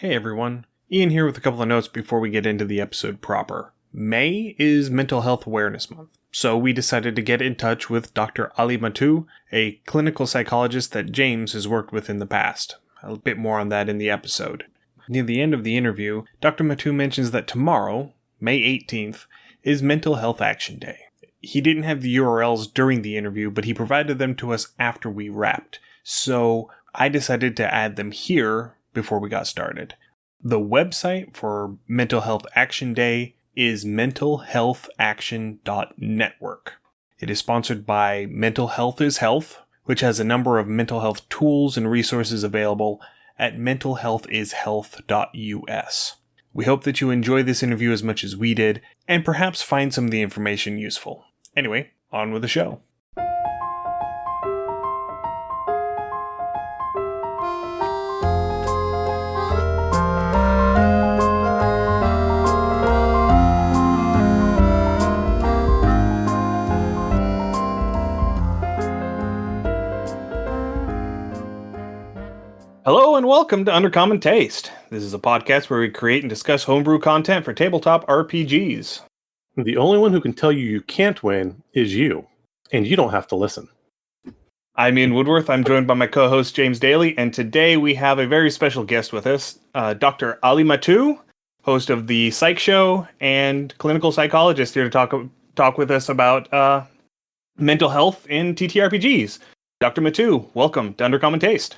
Hey everyone, Ian here with a couple of notes before we get into the episode proper. May is Mental Health Awareness Month, so we decided to get in touch with Dr. Ali Mattu, a clinical psychologist that James has worked with in the past. A bit more on that in the episode. Near the end of the interview, Dr. Mattu mentions that tomorrow, May 18th, is Mental Health Action Day. He didn't have the URLs during the interview, but he provided them to us after we wrapped, so I decided to add them here before we got started. The website for Mental Health Action Day is mentalhealthaction.network. It is sponsored by Mental Health is Health, which has a number of mental health tools and resources available at mentalhealthishealth.us. We hope that you enjoy this interview as much as we did, and perhaps find some of the information useful. Anyway, on with the show. Hello and welcome to Undercommon Taste. This is a podcast where we create and discuss homebrew content for tabletop RPGs. The only one who can tell you can't win is you, and you don't have to listen. I'm Ian Woodworth. I'm joined by my co-host James Daly, and today we have a very special guest with us, Dr. Ali Mattu, host of the Psych Show and clinical psychologist, here to talk with us about mental health in TTRPGs. Dr. Mattu, welcome to Undercommon Taste.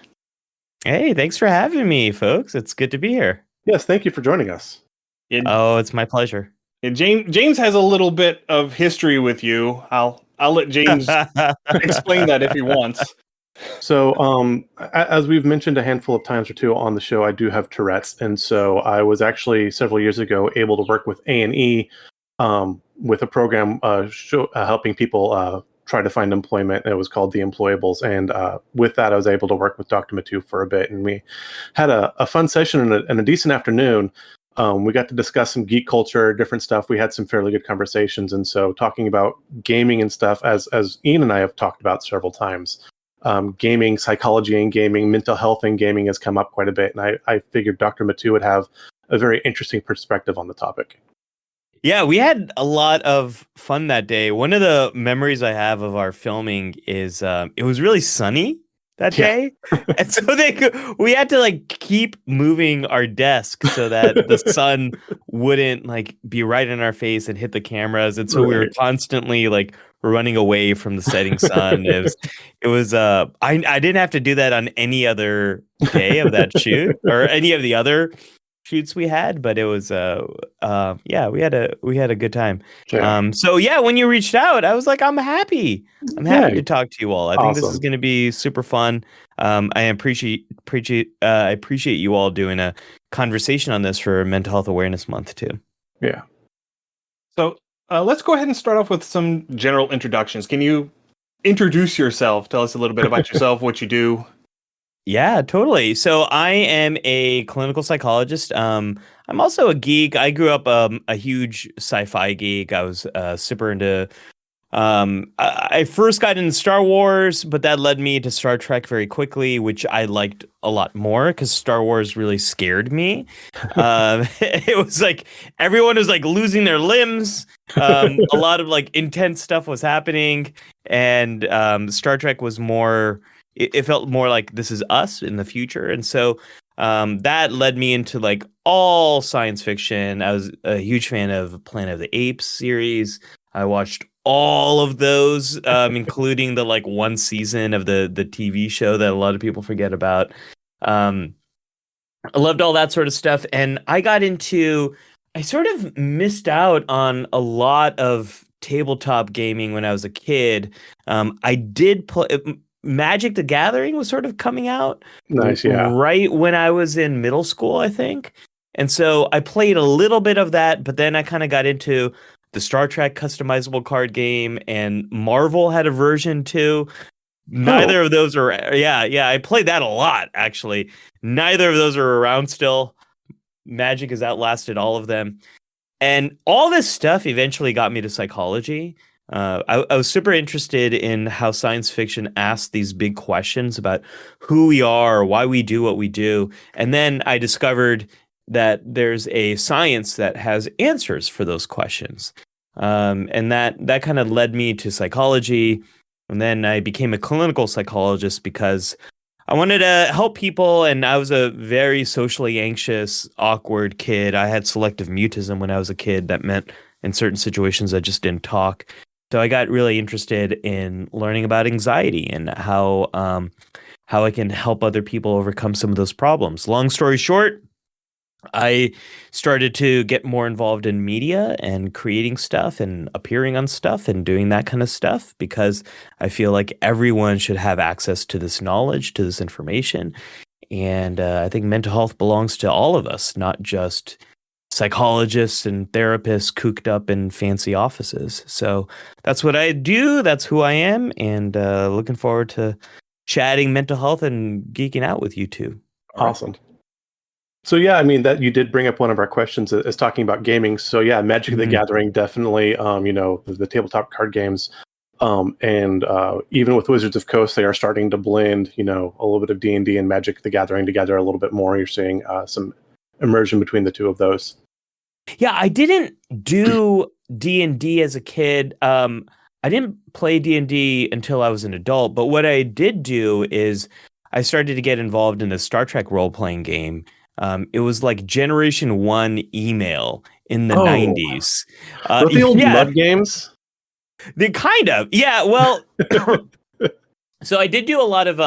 Hey, thanks for having me, folks. It's good to be here. Yes, thank you for joining us. It's my pleasure. James has a little bit of history with you. I'll let James explain that if he wants. So, as we've mentioned a handful of times or two on the show, I do have Tourette's, and so I was actually several years ago able to work with A&E with a program helping people try to find employment. It was called The Employables, and with that I was able to work with Dr. Mattu for a bit, and we had a fun session and a decent afternoon. We got to discuss some geek culture, different stuff. We had some fairly good conversations, and so talking about gaming and stuff, as Ian and I have talked about several times, gaming, psychology in gaming, mental health in gaming has come up quite a bit, and I figured Dr. Mattu would have a very interesting perspective on the topic. Yeah, we had a lot of fun that day. One of the memories I have of our filming is it was really sunny that day. And so we had to keep moving our desk so that the sun wouldn't be right in our face and hit the cameras. And so we were constantly running away from the setting sun. It was I didn't have to do that on any other day of that shoot or any of the other shoots we had, but it was we had a good time. Yeah. When you reached out, I was like, I'm happy to talk to you all. I think this is going to be super fun. I appreciate you all doing a conversation on this for Mental Health Awareness Month too. Yeah. So let's go ahead and start off with some general introductions. Can you introduce yourself? Tell us a little bit about yourself, what you do. Yeah, totally. So I am a clinical psychologist. I'm also a geek. I grew up a huge sci-fi geek. I was super into. I first got into Star Wars, but that led me to Star Trek very quickly, which I liked a lot more because Star Wars really scared me. It was everyone was losing their limbs. A lot of intense stuff was happening, and Star Trek was more. It felt more like this is us in the future. And so that led me into all science fiction. I was a huge fan of Planet of the Apes series. I watched all of those, including the one season of the TV show that a lot of people forget about. I loved all that sort of stuff. And I sort of missed out on a lot of tabletop gaming when I was a kid. I did play... Magic the Gathering was sort of coming out right when I was in middle school, I think. And so I played a little bit of that, but then I kind of got into the Star Trek customizable card game, and Marvel had a version too. Neither of those are, I played that a lot, actually. Neither of those are around still. Magic has outlasted all of them. And all this stuff eventually got me to psychology. I was super interested in how science fiction asks these big questions about who we are, why we do what we do. And then I discovered that there's a science that has answers for those questions. And that kind of led me to psychology. And then I became a clinical psychologist because I wanted to help people. And I was a very socially anxious, awkward kid. I had selective mutism when I was a kid. That meant in certain situations I just didn't talk. So I got really interested in learning about anxiety and how I can help other people overcome some of those problems. Long story short, I started to get more involved in media and creating stuff and appearing on stuff and doing that kind of stuff because I feel like everyone should have access to this knowledge, to this information. And I think mental health belongs to all of us, not just psychologists and therapists cooped up in fancy offices. So that's what I do. That's who I am. And looking forward to chatting mental health and geeking out with you two. Awesome. So yeah, I mean that you did bring up one of our questions is talking about gaming. So yeah, Magic the Gathering definitely, the tabletop card games, and even with Wizards of Coast, they are starting to blend, a little bit of D&D and Magic the Gathering together a little bit more. You're seeing some immersion between the two of those. Yeah, I didn't do D&D as a kid. I didn't play D&D until I was an adult, but what I did do is I started to get involved in a Star Trek role-playing game. It was like Generation 1 email in the 90s. The old mud games? They kind of. Yeah, well, so I did do a lot of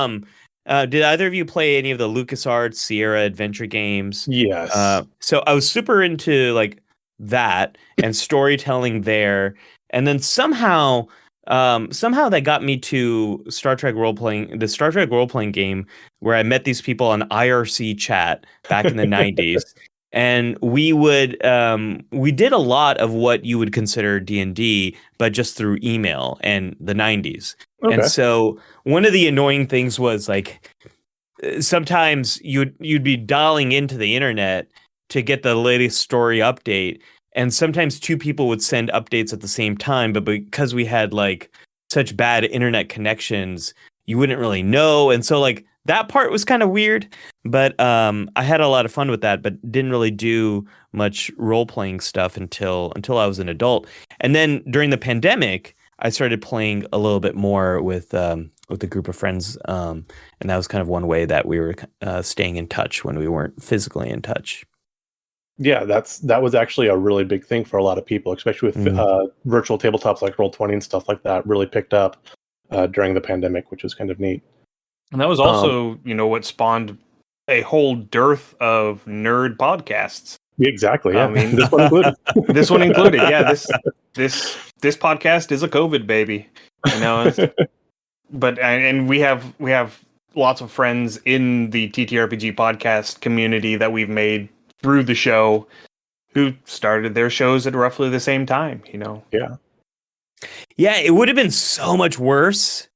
did either of you play any of the LucasArts Sierra adventure games? Yes. So I was super into like that and storytelling there. And then somehow that got me to the Star Trek role-playing game where I met these people on IRC chat back in the 90s. And we did a lot of what you would consider D&D, but just through email and the 90s. Okay. And so one of the annoying things was like sometimes you'd be dialing into the internet to get the latest story update. And sometimes two people would send updates at the same time, but because we had like such bad internet connections, you wouldn't really know. And so like that part was kind of weird, but I had a lot of fun with that, but didn't really do much role-playing stuff until I was an adult. And then during the pandemic, I started playing a little bit more with a group of friends, and that was kind of one way that we were staying in touch when we weren't physically in touch. Yeah, that was actually a really big thing for a lot of people, especially with virtual tabletops like Roll20 and stuff like that. Really picked up during the pandemic, which was kind of neat. And that was also, what spawned a whole dearth of nerd podcasts. Exactly. Yeah. I mean, this one included. This one included. Yeah. This podcast is a COVID baby. But we have lots of friends in the TTRPG podcast community that we've made through the show who started their shows at roughly the same time, Yeah. Yeah, it would have been so much worse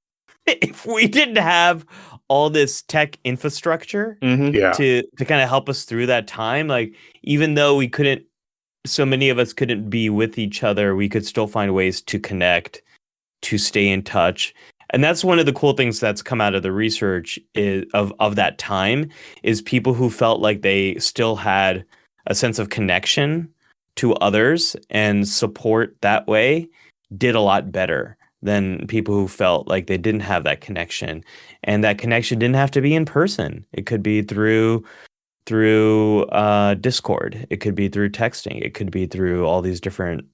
if we didn't have all this tech infrastructure to kind of help us through that time. Like, even though so many of us couldn't be with each other, we could still find ways to connect, to stay in touch. And that's one of the cool things that's come out of the research of that time is people who felt like they still had a sense of connection to others and support that way did a lot better than people who felt like they didn't have that connection. And that connection didn't have to be in person. It could be through Discord. It could be through texting. It could be through all these different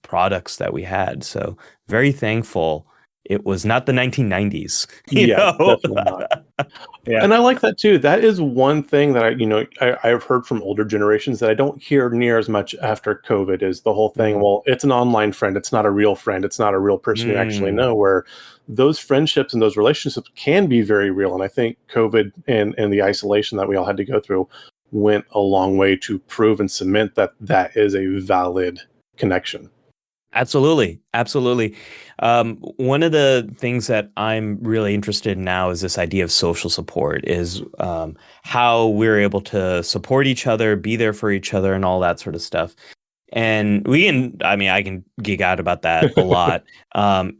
products that we had. So very thankful it was not the 1990s. Definitely not. Yeah. And I like that too. That is one thing that I've heard from older generations that I don't hear near as much after COVID is the whole thing. Well, it's an online friend. It's not a real friend. It's not a real person you actually know, where those friendships and those relationships can be very real. And I think COVID and the isolation that we all had to go through went a long way to prove and cement that is a valid connection. Absolutely. One of the things that I'm really interested in now is this idea of social support, is how we're able to support each other, be there for each other, and all that sort of stuff. And I can geek out about that a lot.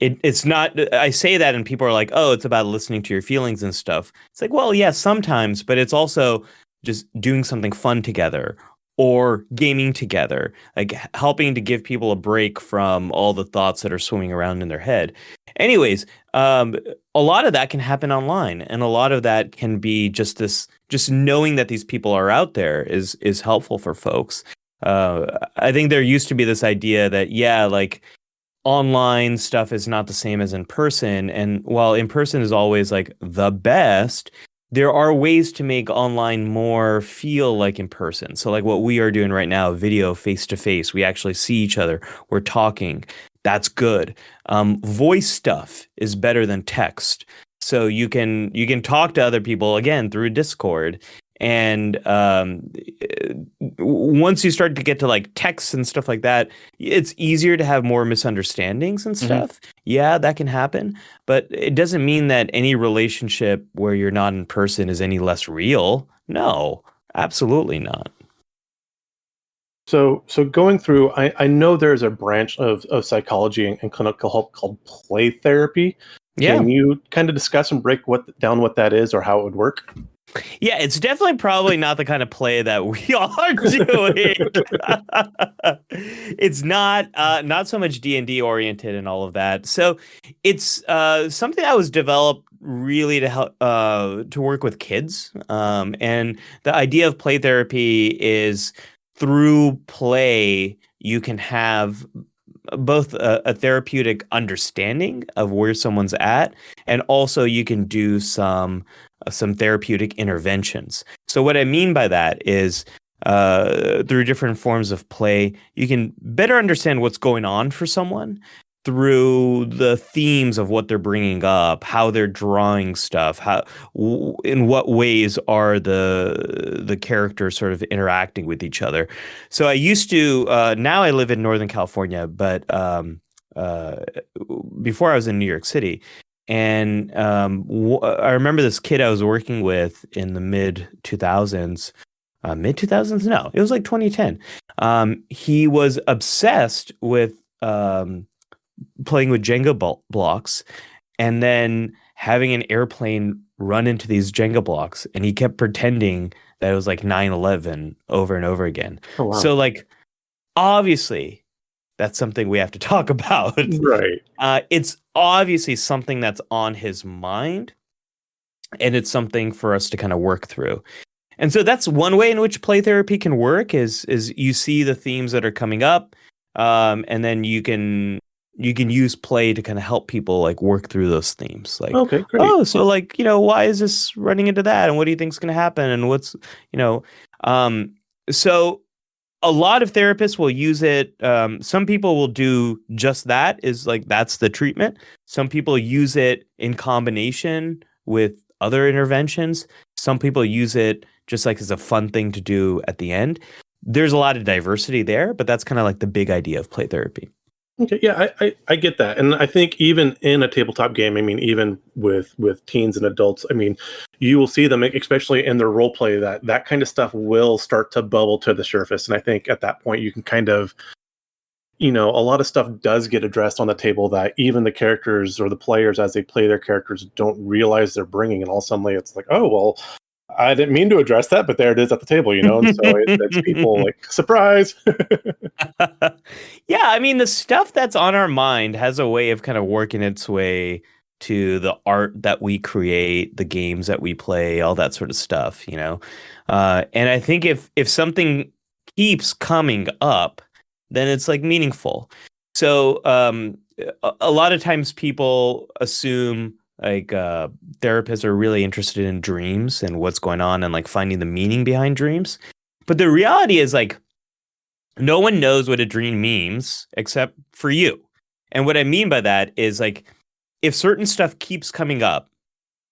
It's not, I say that and people are like, oh, it's about listening to your feelings and stuff. It's like, well, yeah, sometimes, but it's also just doing something fun together or gaming together, like helping to give people a break from all the thoughts that are swimming around in their head. Anyways, a lot of that can happen online, and a lot of that can be just knowing that these people are out there is helpful for folks. I think there used to be this idea that, yeah, like online stuff is not the same as in person. And while in person is always like the best, there are ways to make online more feel like in person. So like what we are doing right now, video face to face, we actually see each other, we're talking. That's good. Voice stuff is better than text. So you can talk to other people again through Discord. And once you start to get to like texts and stuff like that, it's easier to have more misunderstandings and stuff. Yeah, that can happen. But it doesn't mean that any relationship where you're not in person is any less real. No, absolutely not. So going through, I know there's a branch of psychology and clinical help called play therapy. Yeah. Can you kind of discuss and break down what that is or how it would work? Yeah, it's definitely probably not the kind of play that we are doing. It's not so much D&D oriented and all of that. So it's something that was developed really to help to work with kids. And the idea of play therapy is through play you can have both a therapeutic understanding of where someone's at, and also you can do some therapeutic interventions. So what I mean by that is through different forms of play, you can better understand what's going on for someone through the themes of what they're bringing up, how they're drawing stuff, in what ways are the characters sort of interacting with each other. So I used to, now I live in Northern California, but before I was in New York City. And I remember this kid I was working with in the mid 2000s. Mid 2000s? No, it was like 2010. He was obsessed with playing with Jenga blocks and then having an airplane run into these Jenga blocks. And he kept pretending that it was like 9/11 over and over again. Oh, wow. So like, obviously, that's something we have to talk about. Right. It's obviously something that's on his mind, and it's something for us to kind of work through. And so that's one way in which play therapy can work is you see the themes that are coming up, and then you can use play to kind of help people like work through those themes. Like, okay, great. Oh, so like, why is this running into that? And what do you think is going to happen? And what's, so a lot of therapists will use it. Some people will do just that, is like, that's the treatment. Some people use it in combination with other interventions. Some people use it just like as a fun thing to do at the end. There's a lot of diversity there, but that's kind of like the big idea of play therapy. Okay, yeah, I get that. And I think even in a tabletop game, I mean, even with teens and adults, I mean, you will see them, especially in their role play, that kind of stuff will start to bubble to the surface. And I think at that point you can kind of, a lot of stuff does get addressed on the table that even the characters or the players, as they play their characters, don't realize they're bringing. And all suddenly it's like, oh, well, I didn't mean to address that, but there it is at the table, and so it's people like, surprise. Yeah, I mean, the stuff that's on our mind has a way of kind of working its way to the art that we create, the games that we play, all that sort of stuff, and I think if something keeps coming up, then it's like meaningful. So a lot of times people assume like therapists are really interested in dreams and what's going on and like finding the meaning behind dreams. But the reality is like no one knows what a dream means except for you. And what I mean by that is like if certain stuff keeps coming up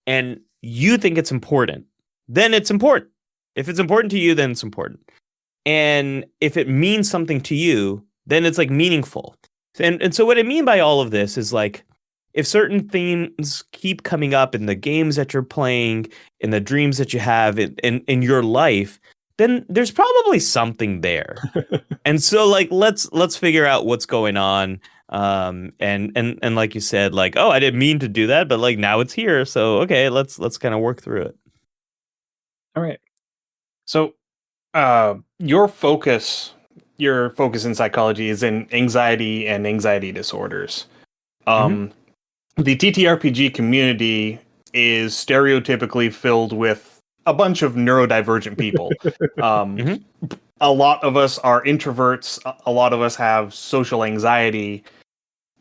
and you think it's important, then it's important. If it's important to you, then it's important. And if it means something to you, then it's like meaningful. And so what I mean by all of this is like if certain themes keep coming up in the games that you're playing, in the dreams that you have in your life, then there's probably something there. And so like let's figure out what's going on. And like you said, like, oh, I didn't mean to do that, but like now it's here. So okay, let's kind of work through it. All right. So your focus in psychology is in anxiety and anxiety disorders. The TTRPG community is stereotypically filled with a bunch of neurodivergent people. A lot of us are introverts. A lot of us have social anxiety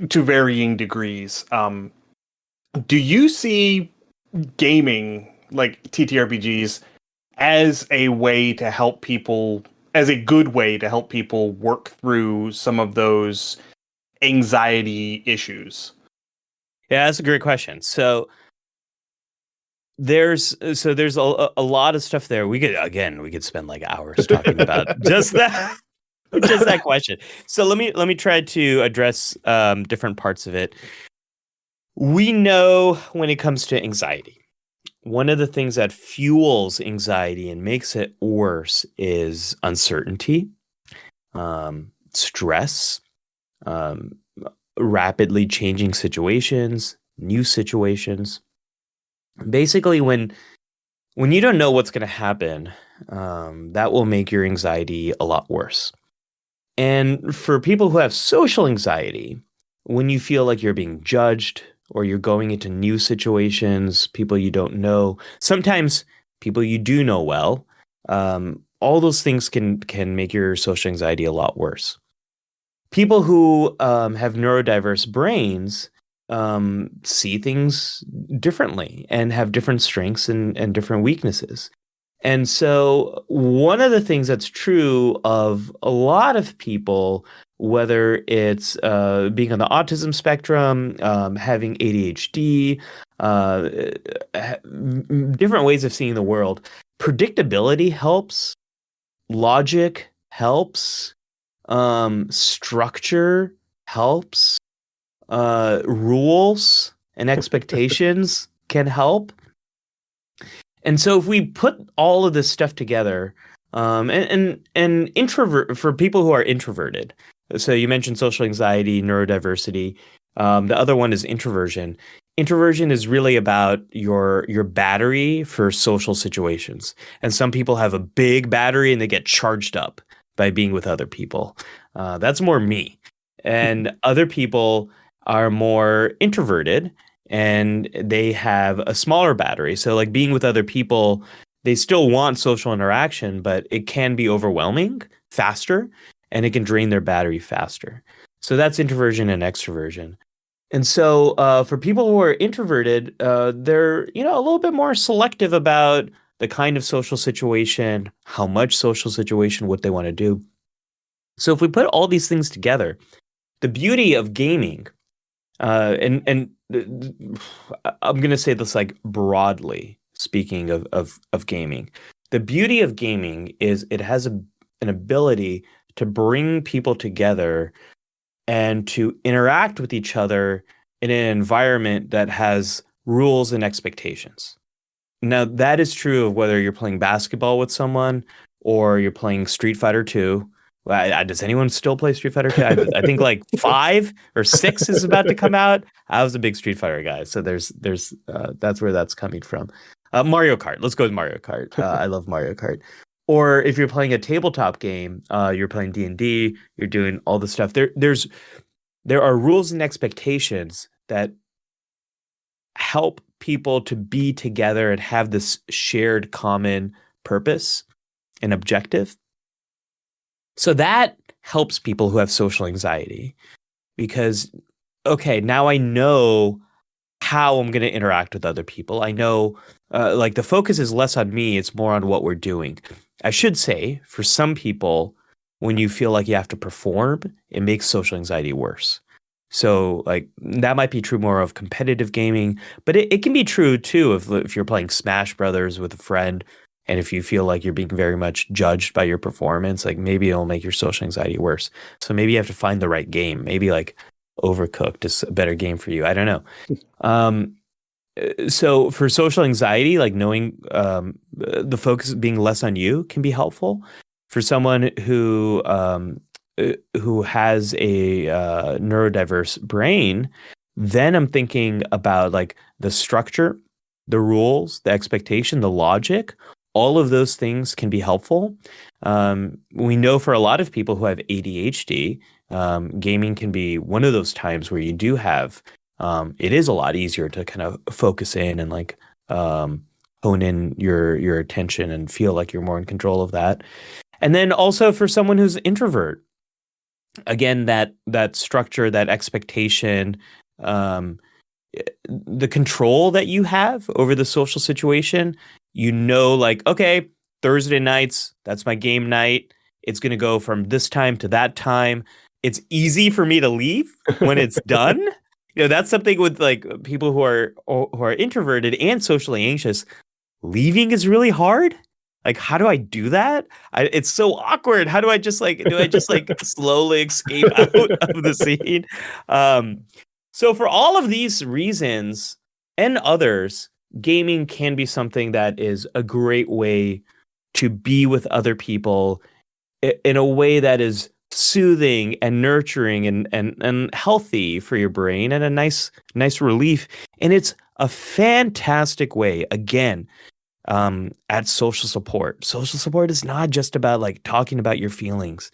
to varying degrees. Do you see gaming, like TTRPGs, as a way to help people, as a good way to help people work through some of those anxiety issues? Yeah, that's a great question. So there's a lot of stuff there. We could spend like hours talking about just that just that question. So let me try to address different parts of it. We know when it comes to anxiety, one of the things that fuels anxiety and makes it worse is uncertainty, stress, rapidly changing situations, new situations. Basically, when you don't know what's going to happen, that will make your anxiety a lot worse. And for people who have social anxiety, when you feel like you're being judged or you're going into new situations, people you don't know, sometimes people you do know well, all those things can make your social anxiety a lot worse. People who have neurodiverse brains see things differently and have different strengths and different weaknesses. And so one of the things that's true of a lot of people, whether it's being on the autism spectrum, having ADHD, different ways of seeing the world, predictability helps, logic helps, structure helps, rules and expectations can help. And so if we put all of this stuff together, and introvert, for people who are introverted, so you mentioned social anxiety, neurodiversity. The other one is introversion. Introversion is really about your battery for social situations. And some people have a big battery and they get charged up by being with other people. That's more me. And other people are more introverted and they have a smaller battery. So like being with other people, they still want social interaction, but it can be overwhelming faster and it can drain their battery faster. So that's introversion and extroversion. And so for people who are introverted, they're, a little bit more selective about the kind of social situation, how much social situation, what they want to do. So if we put all these things together, the beauty of gaming, and I'm going to say this like broadly speaking of gaming, the beauty of gaming is it has an ability to bring people together and to interact with each other in an environment that has rules and expectations. Now, that is true of whether you're playing basketball with someone or you're playing Street Fighter 2. Does anyone still play Street Fighter 2? I think like 5 or 6 is about to come out. I was a big Street Fighter guy, so there's that's where that's coming from. Mario Kart. Let's go with Mario Kart. I love Mario Kart. Or if you're playing a tabletop game, you're playing D&D, you're doing all the stuff. There are rules and expectations that help people to be together and have this shared common purpose and objective. So that helps people who have social anxiety because, okay, now I know how I'm going to interact with other people. I know, like the focus is less on me. It's more on what we're doing. I should say for some people, when you feel like you have to perform, it makes social anxiety worse. So like that might be true more of competitive gaming, but it can be true too if you're playing Smash Brothers with a friend. And if you feel like you're being very much judged by your performance, like maybe it'll make your social anxiety worse. So maybe you have to find the right game. Maybe like Overcooked is a better game for you. I don't know. so for social anxiety, like knowing the focus being less on you can be helpful. For someone who has a neurodiverse brain, then I'm thinking about like the structure, the rules, the expectation, the logic. All of those things can be helpful. We know for a lot of people who have ADHD, gaming can be one of those times where you do have it is a lot easier to kind of focus in and like hone in your attention and feel like you're more in control of that. And then also for someone who's an introvert, again, that structure, that expectation, the control that you have over the social situation, like, okay, Thursday nights, that's my game night. It's going to go from this time to that time. It's easy for me to leave when it's done. That's something with like people who are introverted and socially anxious. Leaving is really hard. Like, how do I do that? It's so awkward. How do I just like slowly escape out of the scene? So for all of these reasons and others, gaming can be something that is a great way to be with other people in a way that is soothing and nurturing and healthy for your brain, and a nice relief. And it's a fantastic way, again, at social support. Social support is not just about like talking about your feelings.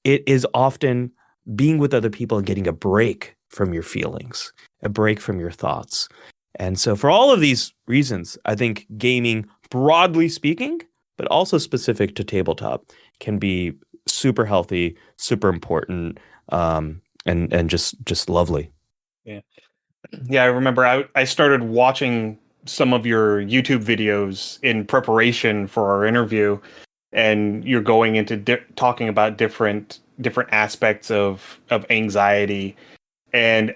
It is often being with other people and getting a break from your feelings, a break from your thoughts. And so for all of these reasons, I think gaming, broadly speaking, but also specific to tabletop, can be super healthy, super important, and just lovely. Yeah. Yeah, I remember I started watching some of your YouTube videos in preparation for our interview, and you're going into talking about different aspects of anxiety, and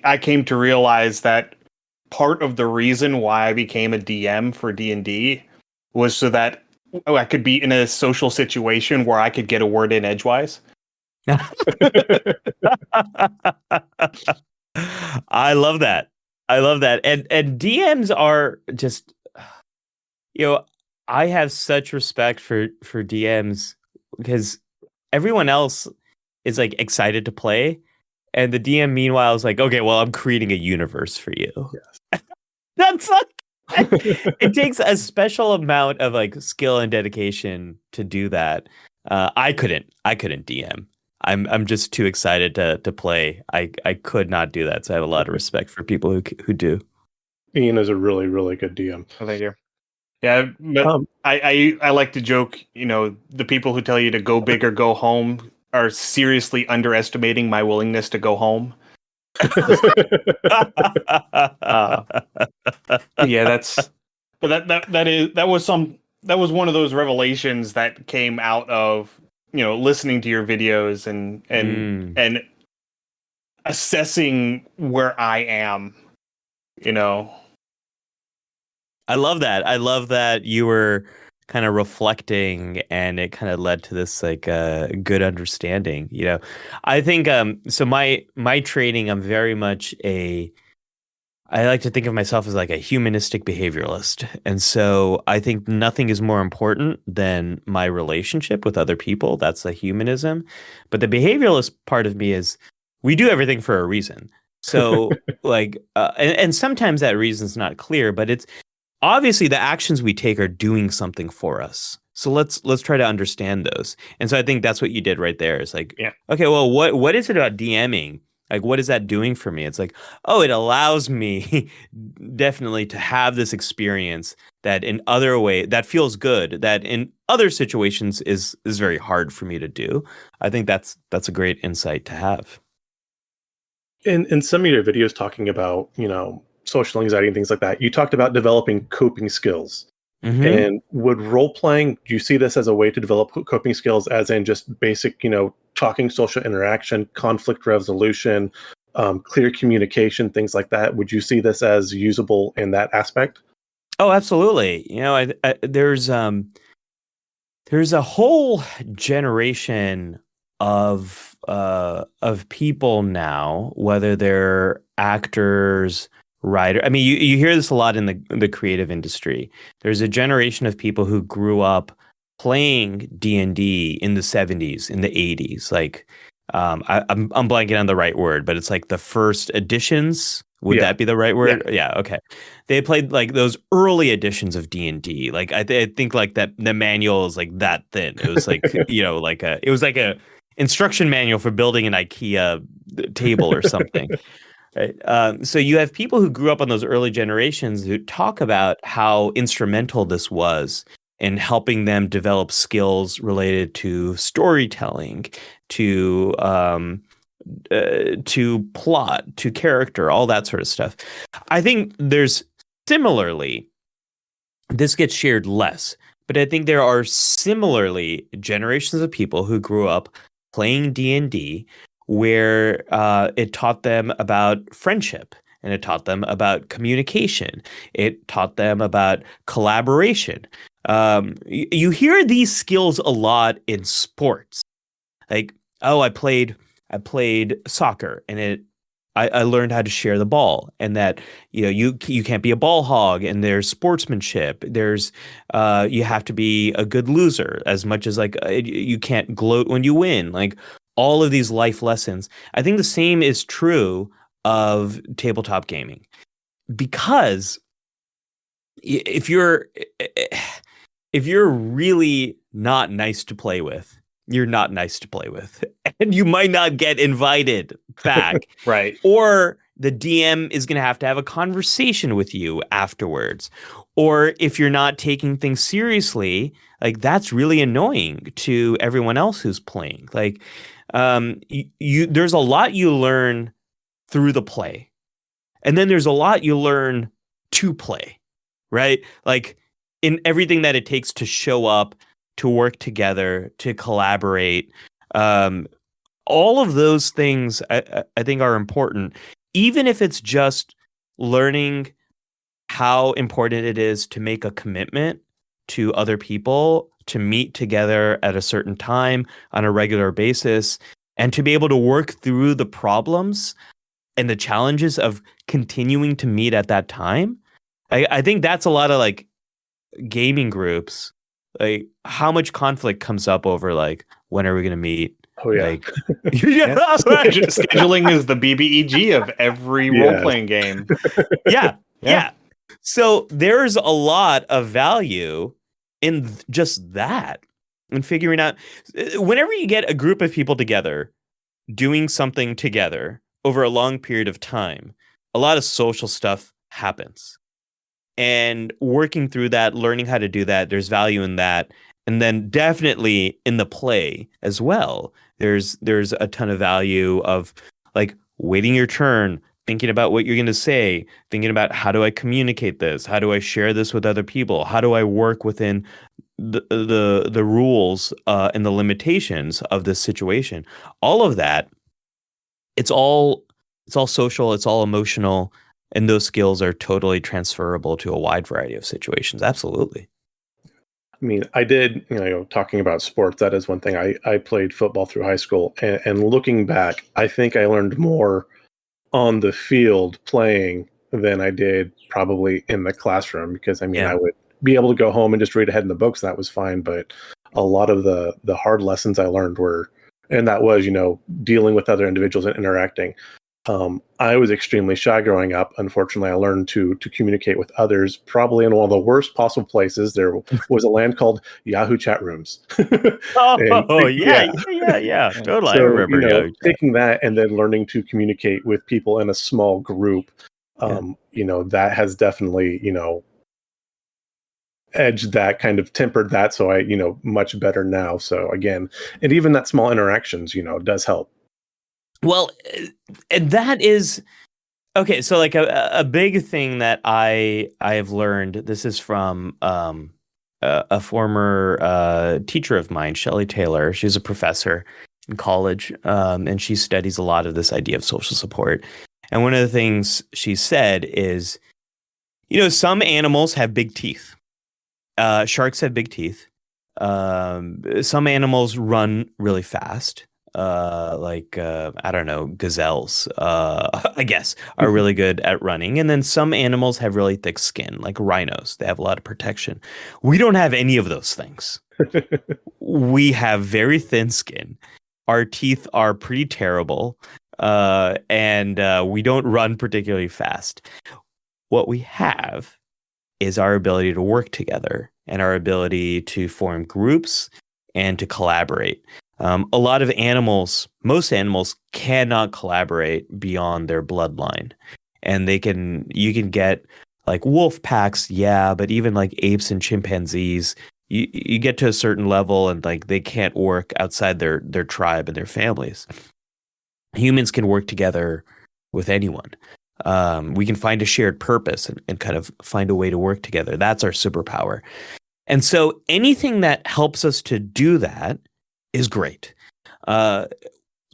I came to realize that part of the reason why I became a DM for D&D was so that I could be in a social situation where I could get a word in edgewise. I love that. And DMs are just, I have such respect for DMs, because everyone else is like excited to play, and the DM meanwhile is like, okay, well, I'm creating a universe for you. Yes. That's like, it takes a special amount of like skill and dedication to do that. I couldn't DM. I'm just too excited to play. I could not do that. So I have a lot of respect for people who do. Ian is a really, really good DM. Oh, thank you. Yeah, but I like to joke, the people who tell you to go big or go home are seriously underestimating my willingness to go home. Yeah, that was one of those revelations that came out of, listening to your videos and assessing where I am, I love that. I love that you were kind of reflecting, and it kind of led to this like good understanding. I think so my training, I'm very much I like to think of myself as like a humanistic behavioralist. And so I think nothing is more important than my relationship with other people. That's a humanism. But the behavioralist part of me is, we do everything for a reason. So like, and sometimes that reason's not clear, but it's obviously the actions we take are doing something for us. So let's try to understand those. And so I think that's what you did right there. It's like, yeah. Okay, well, what is it about DMing? Like, what is that doing for me? It's like, oh, it allows me definitely to have this experience that in other way that feels good, that in other situations is very hard for me to do. I think that's a great insight to have. In some of your videos talking about, social anxiety and things like that, you talked about developing coping skills. Mm-hmm. And would role playing, do you see this as a way to develop coping skills, as in just basic, talking, social interaction, conflict resolution, clear communication, things like that? Would you see this as usable in that aspect? Oh, absolutely. There's a whole generation of people now, whether they're actors, writer. I mean, you hear this a lot in the creative industry. There's a generation of people who grew up playing D&D in the 70s, in the 80s. Like, I'm blanking on the right word, but it's like the first editions. Would that be the right word? Yeah. Okay. They played like those early editions of D&D. Like I think like that the manual is like that thin. It was like it was like a instruction manual for building an IKEA table or something. Right. So you have people who grew up on those early generations who talk about how instrumental this was in helping them develop skills related to storytelling, to plot, to character, all that sort of stuff. I think there's similarly, this gets shared less, but I think there are similarly generations of people who grew up playing D&D where it taught them about friendship, and it taught them about communication. It taught them about collaboration. You hear these skills a lot in sports. Like, oh, I played soccer, and I learned how to share the ball, and that you can't be a ball hog, and there's sportsmanship. There's you have to be a good loser as much as like you can't gloat when you win. Like all of these life lessons. I think the same is true of tabletop gaming, because if you're really not nice to play with, you're not nice to play with, and you might not get invited back. Right. Or the DM is going to have a conversation with you afterwards. Or if you're not taking things seriously, like that's really annoying to everyone else who's playing. Like, there's a lot you learn through the play, and then there's a lot you learn to play, right? Like in everything that it takes to show up, to work together, to collaborate. All of those things I think are important, even if it's just learning how important it is to make a commitment to other people, to meet together at a certain time on a regular basis, and to be able to work through the problems and the challenges of continuing to meet at that time. I think that's a lot of like gaming groups. Like how much conflict comes up over like, when are we going to meet? Oh yeah. Like, Scheduling is the BBEG of every role-playing game. Yeah. So there's a lot of value in just that, and figuring out whenever you get a group of people together doing something together over a long period of time, a lot of social stuff happens. And working through that, learning how to do that, there's value in that. And then definitely in the play as well, there's a ton of value of like waiting your turn, thinking about what you're going to say, thinking about how do I communicate this? How do I share this with other people? How do I work within the rules and the limitations of this situation? All of that, it's all social, it's all emotional. And those skills are totally transferable to a wide variety of situations. Absolutely. I mean, I did, talking about sports, that is one thing. I played football through high school. And looking back, I think I learned more on the field playing than I did probably in the classroom. Because, I mean, I would be able to go home and just read ahead in the books, and that was fine. But a lot of the hard lessons I learned were, and that was, dealing with other individuals and interacting. I was extremely shy growing up. Unfortunately, I learned to communicate with others probably in one of the worst possible places. There was a land called Yahoo chat rooms. Yeah. Totally. So, I remember Yahoo chat. Taking that and then learning to communicate with people in a small group, that has definitely, edged that, kind of tempered that. So I, much better now. So again, and even that small interactions, does help. Well, and that is okay. So, like a big thing that I have learned. This is from a former teacher of mine, Shelley Taylor. She's a professor in college, and she studies a lot of this idea of social support. And one of the things she said is, some animals have big teeth. Sharks have big teeth. Some animals run really fast. I don't know, gazelles, I guess, are really good at running. And then some animals have really thick skin, like rhinos. They have a lot of protection. We don't have any of those things. We have very thin skin. Our teeth are pretty terrible, and we don't run particularly fast. What we have is our ability to work together and our ability to form groups and to collaborate. A lot of animals, most animals cannot collaborate beyond their bloodline. And you can get like wolf packs, yeah, but even like apes and chimpanzees, you get to a certain level and like they can't work outside their tribe and their families. Humans can work together with anyone. We can find a shared purpose and kind of find a way to work together. That's our superpower. And so anything that helps us to do that is great. The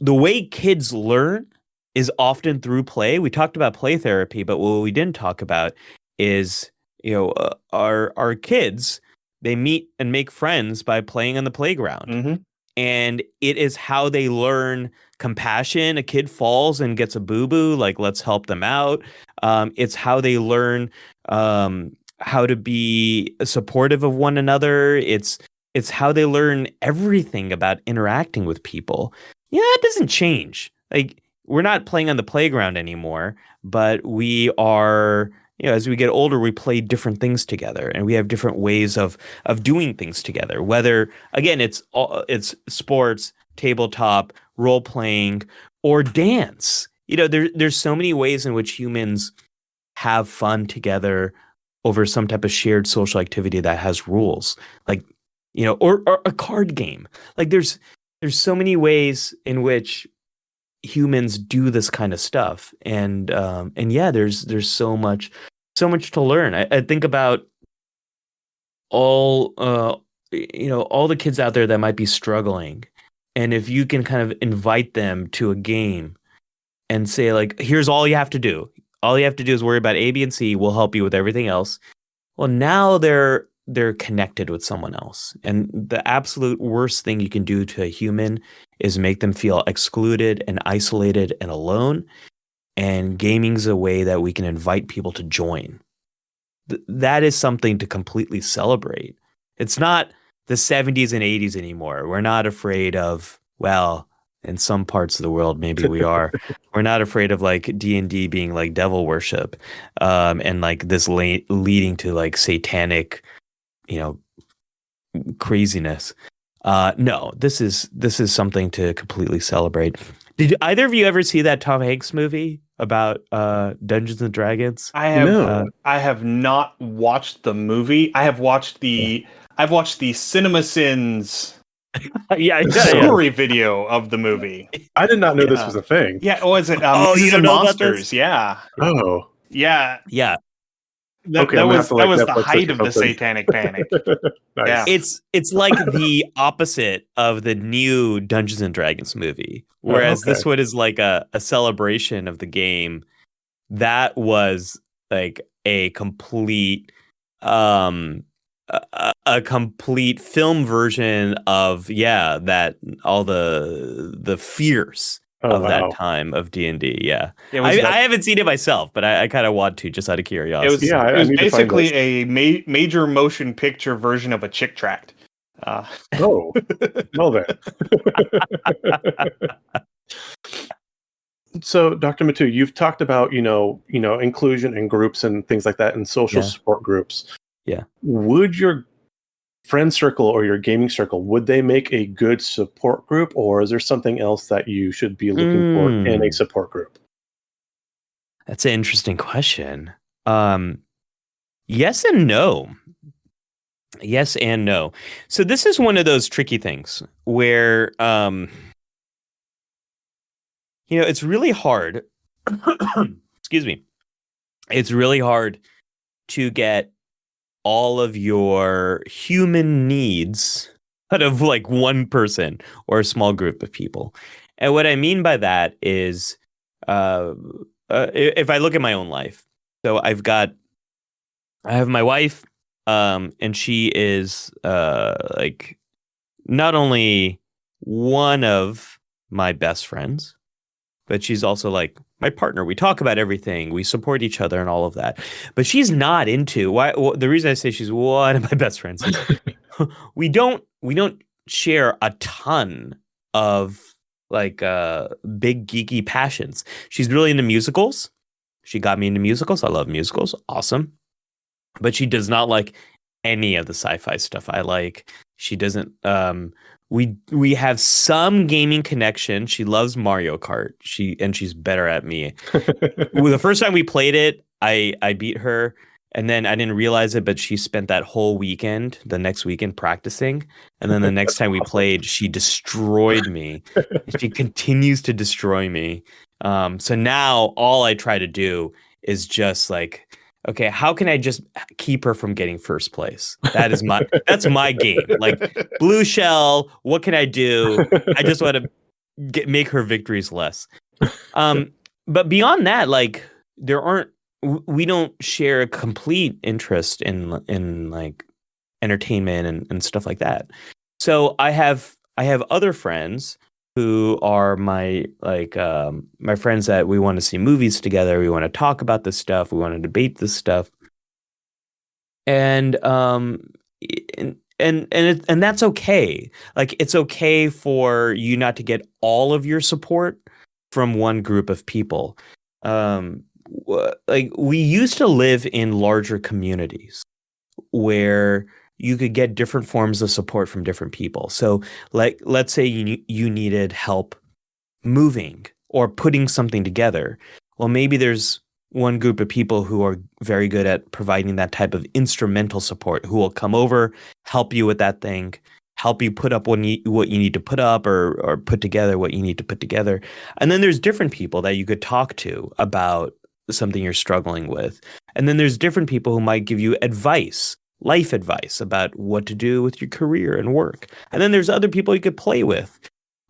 way kids learn is often through play. We talked about play therapy, but what we didn't talk about is, our kids, they meet and make friends by playing on the playground. Mm-hmm. And it is how they learn compassion. A kid falls and gets a boo-boo, like, let's help them out. It's how they learn how to be supportive of one another. It's how they learn everything about interacting with people. Yeah, it doesn't change. Like, we're not playing on the playground anymore, but we are, as we get older, we play different things together, and we have different ways of doing things together. Whether, again, it's sports, tabletop, role playing, or dance. There's so many ways in which humans have fun together over some type of shared social activity that has rules, like, or a card game. Like, there's so many ways in which humans do this kind of stuff, and yeah, there's so much to learn. I think about all the kids out there that might be struggling, and if you can kind of invite them to a game and say, like, here's all you have to do. All you have to do is worry about A, B, and C. We'll help you with everything else. Well, now they're connected with someone else. And the absolute worst thing you can do to a human is make them feel excluded and isolated and alone. And gaming's a way that we can invite people to join. That is something to completely celebrate. It's not the 70s and 80s anymore. We're not afraid of, well, in some parts of the world, maybe we are. We're not afraid of like D&D being like devil worship, and like this leading to like satanic, craziness. No, this is something to completely celebrate. Did either of you ever see that Tom Hanks movie about Dungeons and Dragons? I have. No. I have not watched the movie. I've watched the CinemaSins summary video of the movie. I did not know this was a thing. Yeah, was it? You don't know about Monsters? this? Yeah. Oh. Yeah. Yeah. That was the height of the satanic panic. Nice. Yeah. It's like the opposite of the new Dungeons and Dragons movie, whereas this one is like a celebration of the game. That was like a complete a complete film version of that all the fears of that time of D&D. Yeah, I haven't seen it myself, but I kind of want to, just out of curiosity. It was basically a major motion picture version of a chick tract. Well then. So, Dr. Mattu, you've talked about inclusion and groups and things like that, and social support groups. Yeah. Would your friend circle or your gaming circle, would they make a good support group, or is there something else that you should be looking for in a support group? That's an interesting question. Yes and no. Yes and no. So this is one of those tricky things where, it's really hard. Excuse me. It's really hard to get all of your human needs out of like one person or a small group of people. And what I mean by that is, if I look at my own life, so I have my wife, and she is like not only one of my best friends, but she's also like my partner. We talk about everything. We support each other and all of that. But she's not into why. Well, the reason I say she's one of my best friends is we don't share a ton of like big geeky passions. She's really into musicals. She got me into musicals. I love musicals. Awesome. But she does not like any of the sci-fi stuff I like. She doesn't we have some gaming connection. She loves Mario Kart. She's better at me. Well, the first time we played it, I beat her, and then I didn't realize it, but she spent that whole weekend, the next weekend, practicing. And then the next time we played, she destroyed me. She continues to destroy me. So now all I try to do is just like, okay, how can I just keep her from getting first place? That's my game. Like blue shell, what can I do? I just want to make her victories less. But beyond that, like we don't share a complete interest in like entertainment and stuff like that. So I have other friends who are my friends that we want to see movies together. We want to talk about this stuff. We want to debate this stuff. And that's okay. Like it's okay for you not to get all of your support from one group of people. Like we used to live in larger communities where you could get different forms of support from different people. So like, let's say you needed help moving or putting something together. Well, maybe there's one group of people who are very good at providing that type of instrumental support, who will come over, help you with that thing, help you put up what you need to put up or put together what you need to put together. And then there's different people that you could talk to about something you're struggling with. And then there's different people who might give you advice, life advice about what to do with your career and work. And then there's other people you could play with.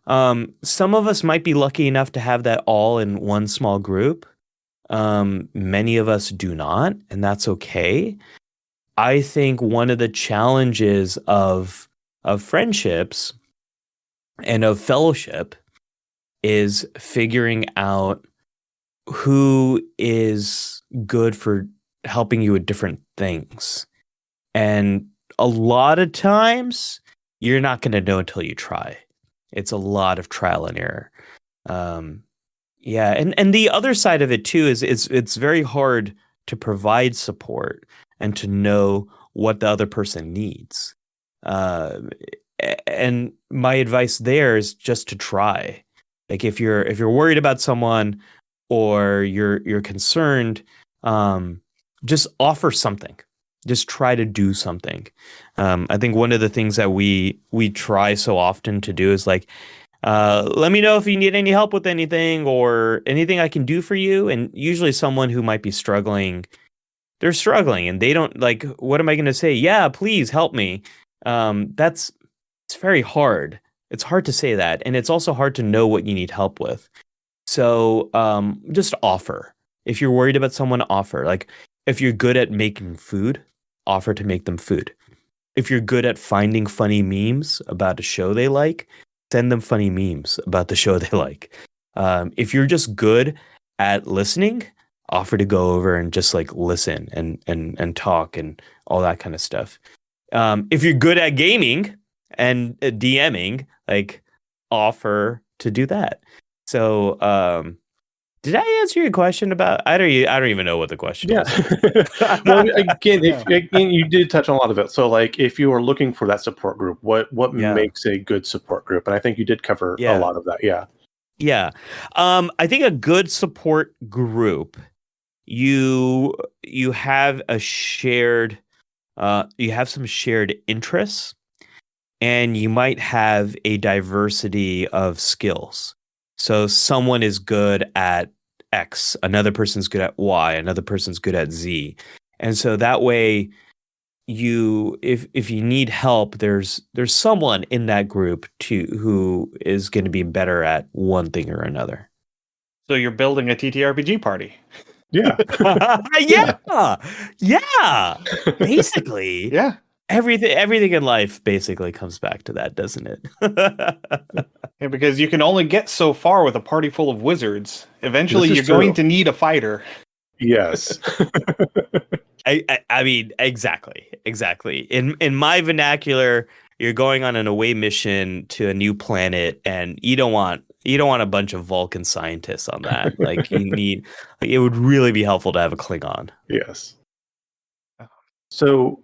Some of us might be lucky enough to have that all in one small group. Many of us do not, and that's okay. I think one of the challenges of friendships and of fellowship is figuring out who is good for helping you with different things. And a lot of times you're not going to know until you try. It's a lot of trial and error. Yeah. And the other side of it too is it's very hard to provide support and to know what the other person needs. And my advice there is just to try. Like if you're worried about someone or you're concerned, just offer something. Just try to do something. I think one of the things that we try so often to do is like, let me know if you need any help with anything or anything I can do for you. And usually someone who might be struggling, they're struggling and they don't like, what am I going to say? Yeah, please help me. It's very hard. It's hard to say that. And it's also hard to know what you need help with. So just offer. If you're worried about someone, offer. Like if you're good at making food, offer to make them food. If you're good at finding funny memes about a show they like, send them funny memes about the show they like. If you're just good at listening, offer to go over and just like listen and talk and all that kind of stuff. If you're good at gaming and DMing, like offer to do that. So did I answer your question about? I don't even know what the question is. Well, again, you did touch on a lot of it. So, like, if you are looking for that support group, what makes a good support group? And I think you did cover a lot of that. Yeah. Yeah. I think a good support group, you have a shared, you have some shared interests, and you might have a diversity of skills. So someone is good at X, another person's good at Y, another person's good at Z. And so that way if you need help, there's someone in that group who is going to be better at one thing or another. So you're building a TTRPG party. Yeah. Yeah. Basically. Yeah. Everything in life basically comes back to that, doesn't it? Yeah, because you can only get so far with a party full of wizards. Eventually, This is you're going true. to need a fighter. Yes. I mean, exactly. In my vernacular, you're going on an away mission to a new planet, and you don't want a bunch of Vulcan scientists on that. Like it would really be helpful to have a Klingon. Yes. So,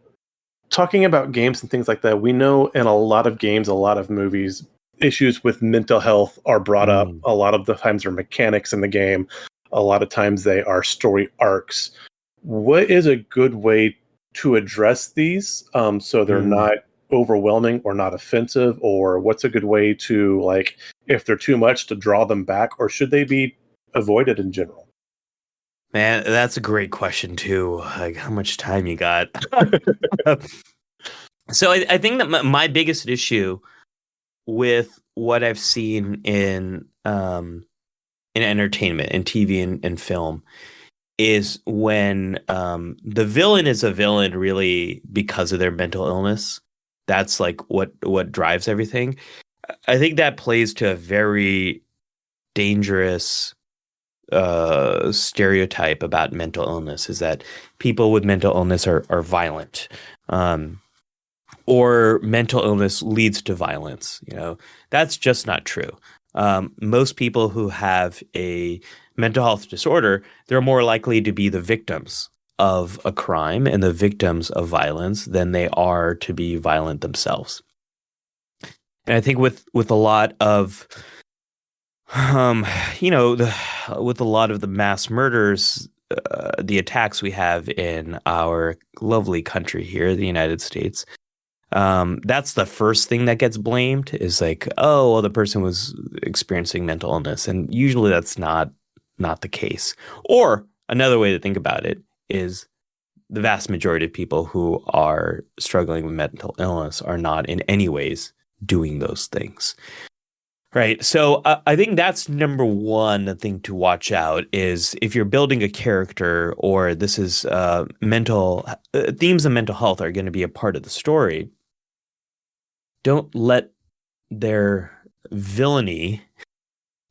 talking about games and things like that, we know in a lot of games, a lot of movies, issues with mental health are brought up. Mm. A lot of the times, they're mechanics in the game. A lot of times, they are story arcs. What is a good way to address these so they're Mm. not overwhelming or not offensive? Or what's a good way to, like, if they're too much, to draw them back, or should they be avoided in general? Man, that's a great question too. Like, how much time you got? So I think that my biggest issue with what I've seen in entertainment, in TV and film, is when the villain is a villain really because of their mental illness. That's like what drives everything. I think that plays to a very dangerous stereotype about mental illness, is that people with mental illness are violent. Or mental illness leads to violence. That's just not true. Most people who have a mental health disorder, they're more likely to be the victims of a crime and the victims of violence than they are to be violent themselves. And I think with a lot of with a lot of the mass murders, the attacks we have in our lovely country here, the United States, that's the first thing that gets blamed, is like, oh, well, the person was experiencing mental illness. And usually that's not the case. Or another way to think about it is the vast majority of people who are struggling with mental illness are not in any ways doing those things. Right. So I think that's number one thing to watch out, is if you're building a character, or this is mental themes of mental health are going to be a part of the story, don't let their villainy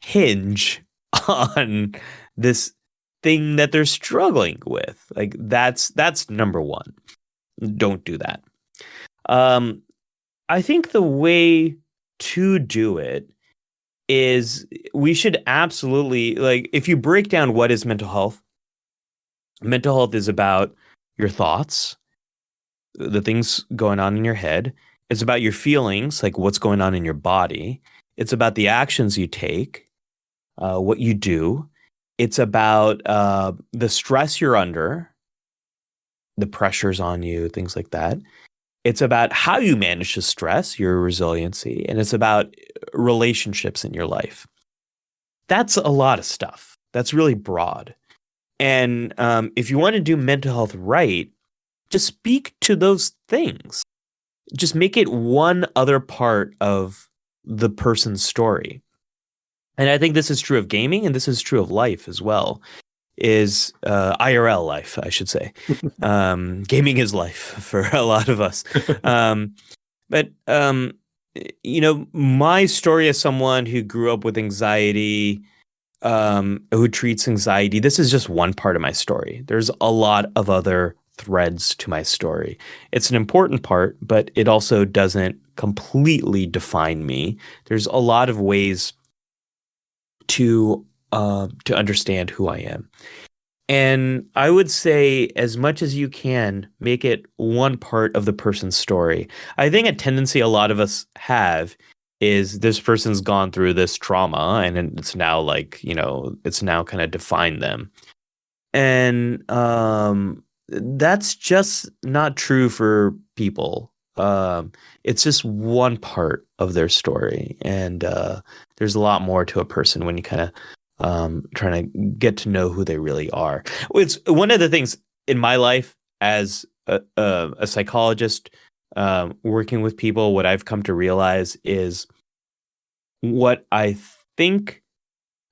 hinge on this thing that they're struggling with. Like that's number one. Don't do that. I think the way to do it is, we should absolutely, like, if you break down what is mental health is about your thoughts, the things going on in your head. It's about your feelings, like what's going on in your body. It's about the actions you take, what you do. It's about the stress you're under, the pressures on you, things like that. It's about how you manage the stress, your resiliency, and it's about relationships in your life. That's a lot of stuff. That's really broad. And if you want to do mental health right, just speak to those things. Just make it one other part of the person's story. And I think this is true of gaming, and this is true of life as well, is IRL life, I should say. Gaming is life for a lot of us. But my story as someone who grew up with anxiety, who treats anxiety, this is just one part of my story. There's a lot of other threads to my story. It's an important part, but it also doesn't completely define me. There's a lot of ways to understand who I am. And I would say, as much as you can, make it one part of the person's story. I think a tendency a lot of us have is, this person's gone through this trauma, and it's now like, it's now kind of defined them. And that's just not true for people. It's just one part of their story. And there's a lot more to a person when you kind of trying to get to know who they really are. It's one of the things in my life as a psychologist, working with people. What I've come to realize is, what I think,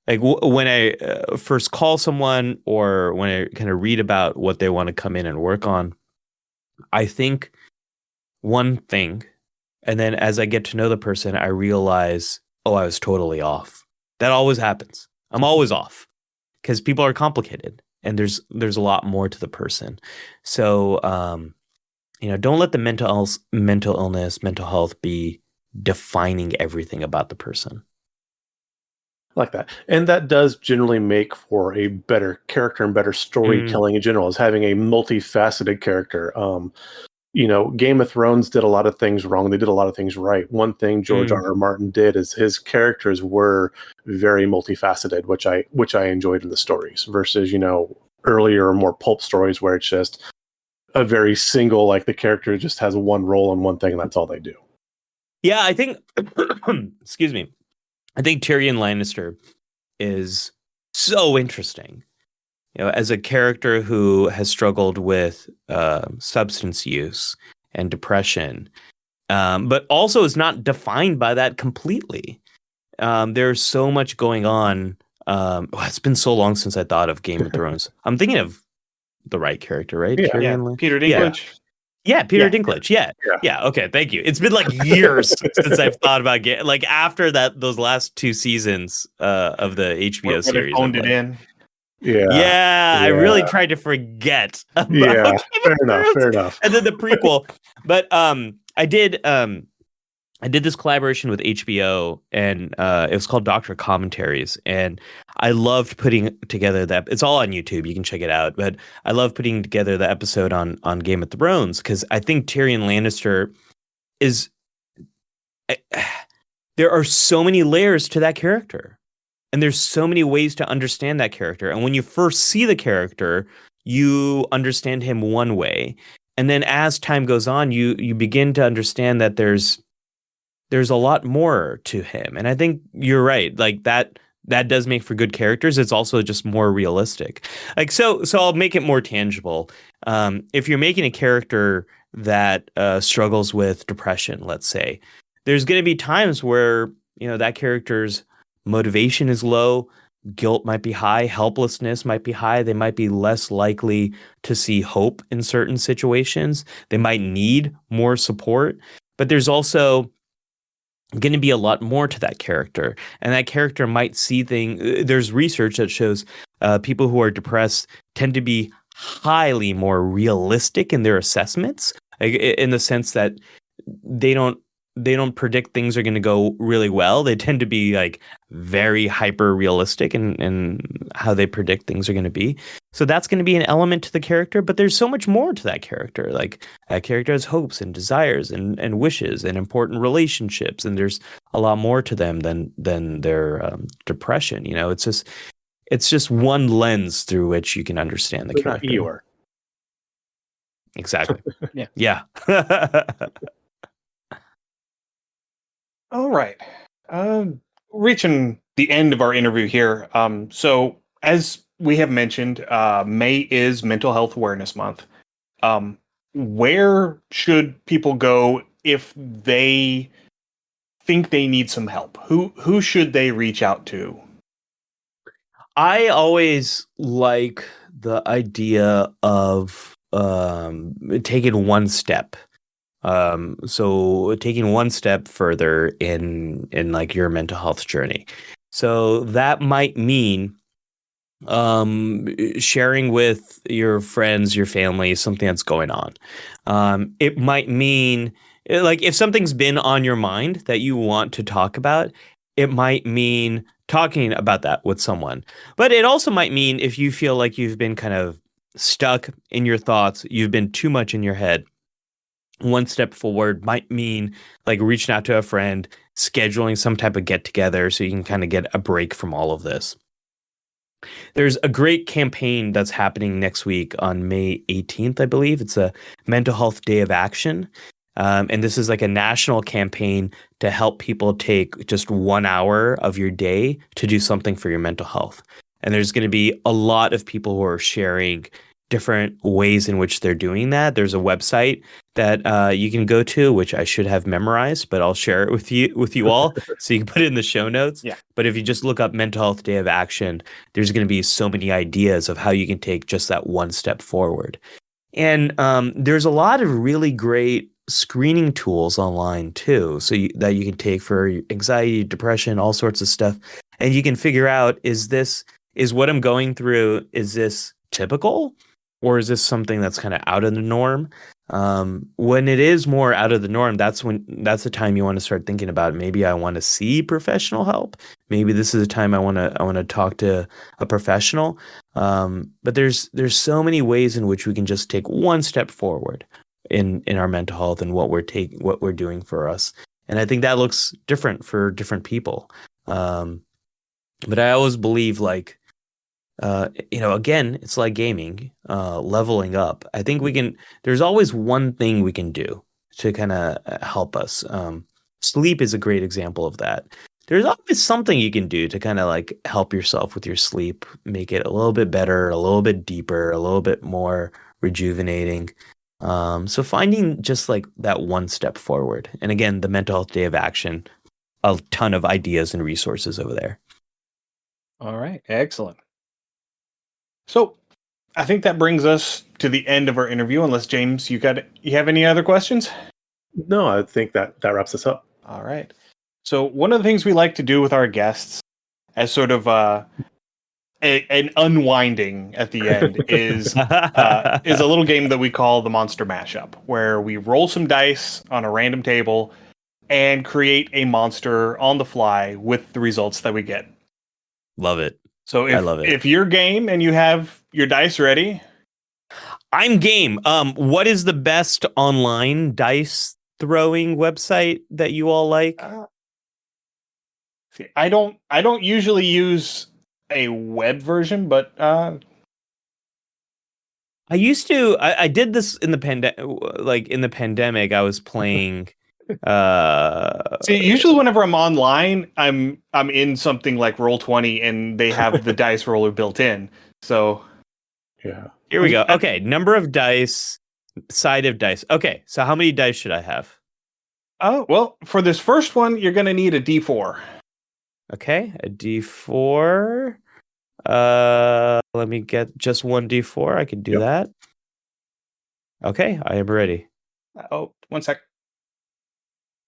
like when I first call someone, or when I kind of read about what they want to come in and work on, I think one thing, and then as I get to know the person, I realize, oh, I was totally off. That always happens. I'm always off because people are complicated, and there's a lot more to the person. So, don't let the mental illness, mental health be defining everything about the person. Like that. And that does generally make for a better character and better storytelling in general, is having a multifaceted character. Game of Thrones did a lot of things wrong. They did a lot of things right. One thing George R.R. Martin did is his characters were very multifaceted, which I enjoyed in the stories versus, earlier, more pulp stories where it's just a very single, like the character just has one role and one thing and that's all they do. Yeah, I think, excuse me. I think Tyrion Lannister is so interesting, as a character who has struggled with substance use and depression, but also is not defined by that completely. There's so much going on. It's been so long since I thought of Game of Thrones. I'm thinking of the right character, right? Yeah, Peter Dinklage. Yeah, Peter Dinklage. Yeah. Okay, thank you. It's been like years since I've thought about after those last 2 seasons of the HBO series. Phoned it in. Yeah, I really tried to forget about Fair enough. And then the prequel. But I did this collaboration with HBO, and it was called Doctor Commentaries, and I loved putting together that. It's all on YouTube. You can check it out. But I love putting together the episode on Game of Thrones because I think Tyrion Lannister is. There are so many layers to that character, and there's so many ways to understand that character. And when you first see the character, you understand him one way, and then as time goes on, you begin to understand that there's a lot more to him. And I think you're right. Like that does make for good characters. It's also just more realistic. Like, so I'll make it more tangible. If you're making a character that struggles with depression, let's say, there's going to be times where, that character's motivation is low, guilt might be high, helplessness might be high. They might be less likely to see hope in certain situations. They might need more support, but there's also going to be a lot more to that character, and that character might see things. There's research that shows people who are depressed tend to be highly more realistic in their assessments, like, in the sense that they don't predict things are going to go really well. They tend to be like very hyper realistic in how they predict things are going to be. So that's going to be an element to the character, but there's so much more to that character. Like that character has hopes and desires and wishes and important relationships, and there's a lot more to them than their depression. It's just one lens through which you can understand the character. Not Eeyore. Exactly. Yeah. All right. Reaching the end of our interview here. So as we have mentioned, May is Mental Health Awareness Month. Where should people go if they think they need some help? Who should they reach out to? I always like the idea of taking one step. So taking one step further in like your mental health journey. So that might mean sharing with your friends, your family, something that's going on. It might mean, like, if something's been on your mind that you want to talk about, it might mean talking about that with someone. But it also might mean if you feel like you've been kind of stuck in your thoughts, you've been too much in your head, one step forward might mean like reaching out to a friend, scheduling some type of get together so you can kind of get a break from all of this. There's a great campaign that's happening next week on May 18th, I believe. It's a Mental Health Day of Action. And this is like a national campaign to help people take just 1 hour of your day to do something for your mental health. And there's going to be a lot of people who are sharing different ways in which they're doing that. There's a website that you can go to, which I should have memorized, but I'll share it with you all so you can put it in the show notes. Yeah. But if you just look up Mental Health Day of Action, there's going to be so many ideas of how you can take just that one step forward. And there's a lot of really great screening tools online too, so that you can take for anxiety, depression, all sorts of stuff, and you can figure out, is what I'm going through, is this typical, or is this something that's kind of out of the norm? When it is more out of the norm, that's the time you want to start thinking about, maybe I want to see professional help. Maybe this is a time I want to talk to a professional. But there's so many ways in which we can just take one step forward in our mental health and what we're doing for us. And I think that looks different for different people. But I always believe, like, again, it's like gaming, leveling up. I think there's always one thing we can do to kind of help us. Sleep is a great example of that. There's always something you can do to kind of like help yourself with your sleep, make it a little bit better, a little bit deeper, a little bit more rejuvenating. So finding just like that one step forward. And again, the Mental Health Day of Action, a ton of ideas and resources over there. All right. Excellent. So I think that brings us to the end of our interview, unless James, you have any other questions? No, I think that wraps us up. All right. So one of the things we like to do with our guests as sort of an unwinding at the end is a little game that we call the Monster Mashup, where we roll some dice on a random table and create a monster on the fly with the results that we get. Love it. So I love it. If you're game and you have your dice ready, I'm game. What is the best online dice throwing website that you all like? I don't usually use a web version, but I used to. I did this in the pandemic. I was playing. See, usually whenever I'm online, I'm in something like Roll20, and they have the dice roller built in. So yeah, here we go. Okay, number of dice, side of dice. Okay, so how many dice should I have? Well, for this first one, you're going to need a D4. Okay, a D4. Let me get just one D4. I can do that. Okay, I am ready. Oh, one sec.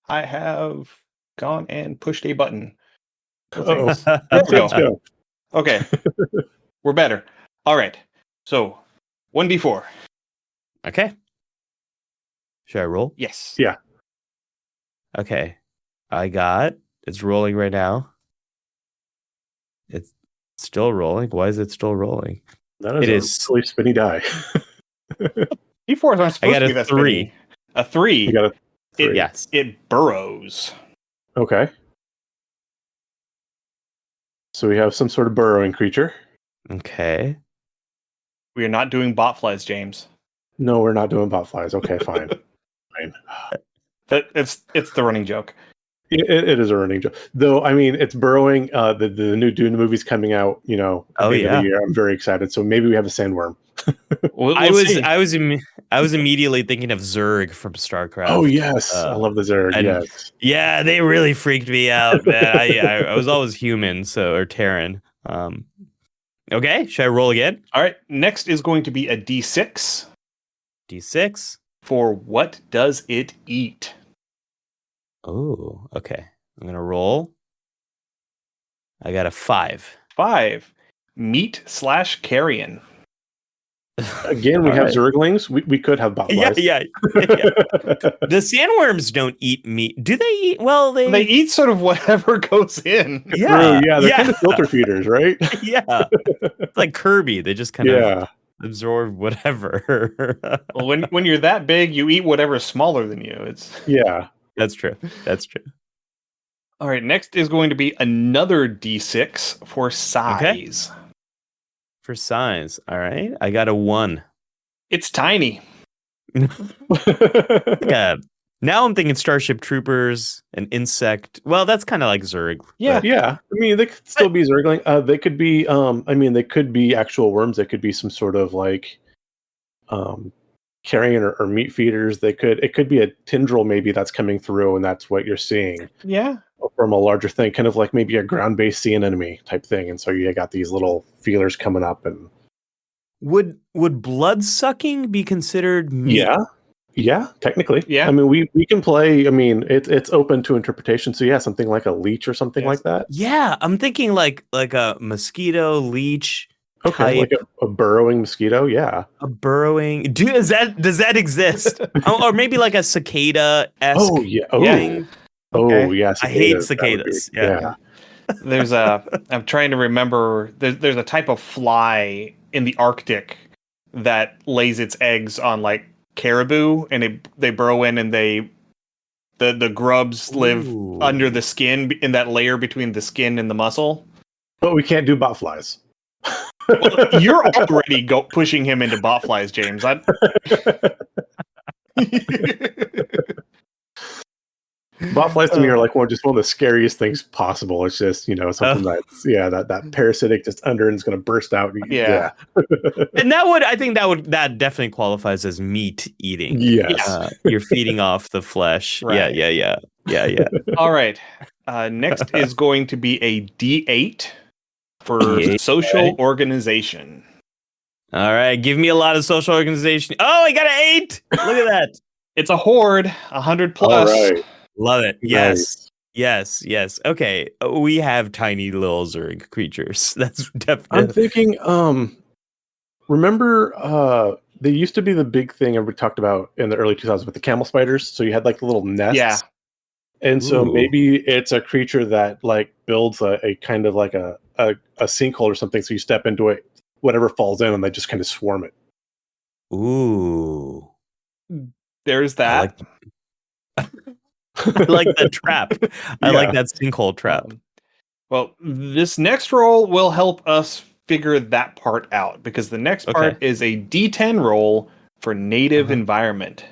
I have gone and pushed a button. There we go. Okay, we're better. All right, so 1D4. Okay. Should I roll? Yes. Yeah. Okay. It's rolling right now. It's still rolling. Why is it still rolling? That is a really spinny die. D4s aren't supposed to be that 3. spinny. A 3. You got a 3. Yes. It burrows. Okay. So we have some sort of burrowing creature. Okay. We are not doing botflies, James. No, we're not doing botflies. Okay, fine. Fine. It's the running joke. It is a running joke, though. I mean, it's burrowing. The new Dune movie's coming out. At the end of the year. I'm very excited. So maybe we have a sandworm. I was immediately thinking of Zurg from StarCraft. Oh yes, I love the Zurg. Yes. Yeah, they really freaked me out, man. I was always human, or Terran. Okay, should I roll again? All right. Next is going to be a D6. D6 for what does it eat? Oh, okay. I'm gonna roll. I got a 5. 5. Meat/carrion. Again, we have Zerglings. We could have botflies. Yeah. The sandworms don't eat meat. Do they eat? Well, they eat sort of whatever goes in. Yeah, they're kind of filter feeders, right? Yeah, it's like Kirby. They just kind of absorb whatever. Well, when you're that big, you eat whatever's smaller than you. That's true. All right, next is going to be another D6 for size. Okay. For size, all right. I got a 1. It's tiny. Yeah. Now I'm thinking Starship Troopers, an insect. Well, that's kind of like Zurg. Yeah. I mean, they could still be Zergling. They could be. They could be actual worms. They could be some sort of like, carrion or meat feeders. It could be a tendril maybe that's coming through, and that's what you're seeing. Yeah. From a larger thing, kind of like maybe a ground-based sea anemone type thing, and so you got these little feelers coming up. And would blood sucking be considered meat? Yeah, technically. Yeah. I mean, we can play. I mean, it's open to interpretation. So yeah, something like a leech or something like that. Yeah, I'm thinking like a mosquito leech Okay, like type, a burrowing mosquito. Yeah. a burrowing. Does that exist? Or maybe like a cicada-esque Oh yeah. Yeah. thing. Oh Okay. yeah. I hate Cicadas. That would be. cicadas. Yeah. Yeah. I'm trying to remember. There's a type of fly in the Arctic that lays its eggs on like caribou, and they burrow in, and the grubs live Ooh. under the skin in that layer between the skin and the muscle. But we can't do botflies. Well, you're already pushing him into botflies, James. Botflies to me are like just one of the scariest things possible. It's just something that's that parasitic just under and it's going to burst out. Yeah. And that definitely qualifies as meat eating. Yes. You're feeding off the flesh. Right. Yeah. All right. Next is going to be a D8 for D8, social organization. All right, give me a lot of social organization. Oh, I got an 8. Look at that. It's a horde, 100 plus. All right. Love it. Nice. Yes. Okay, we have tiny little Zerg creatures. That's definitely. I'm thinking. Remember, there used to be the big thing everybody talked about in the early 2000s with the camel spiders. So you had like the little nests. Yeah. And so Ooh. maybe it's a creature that like builds a kind of like a sinkhole or something. So you step into it, whatever falls in, and they just kind of swarm it. Ooh. There's that. I like the trap. I like that sinkhole trap. Well, this next roll will help us figure that part out because the next part is a D10 roll for native environment.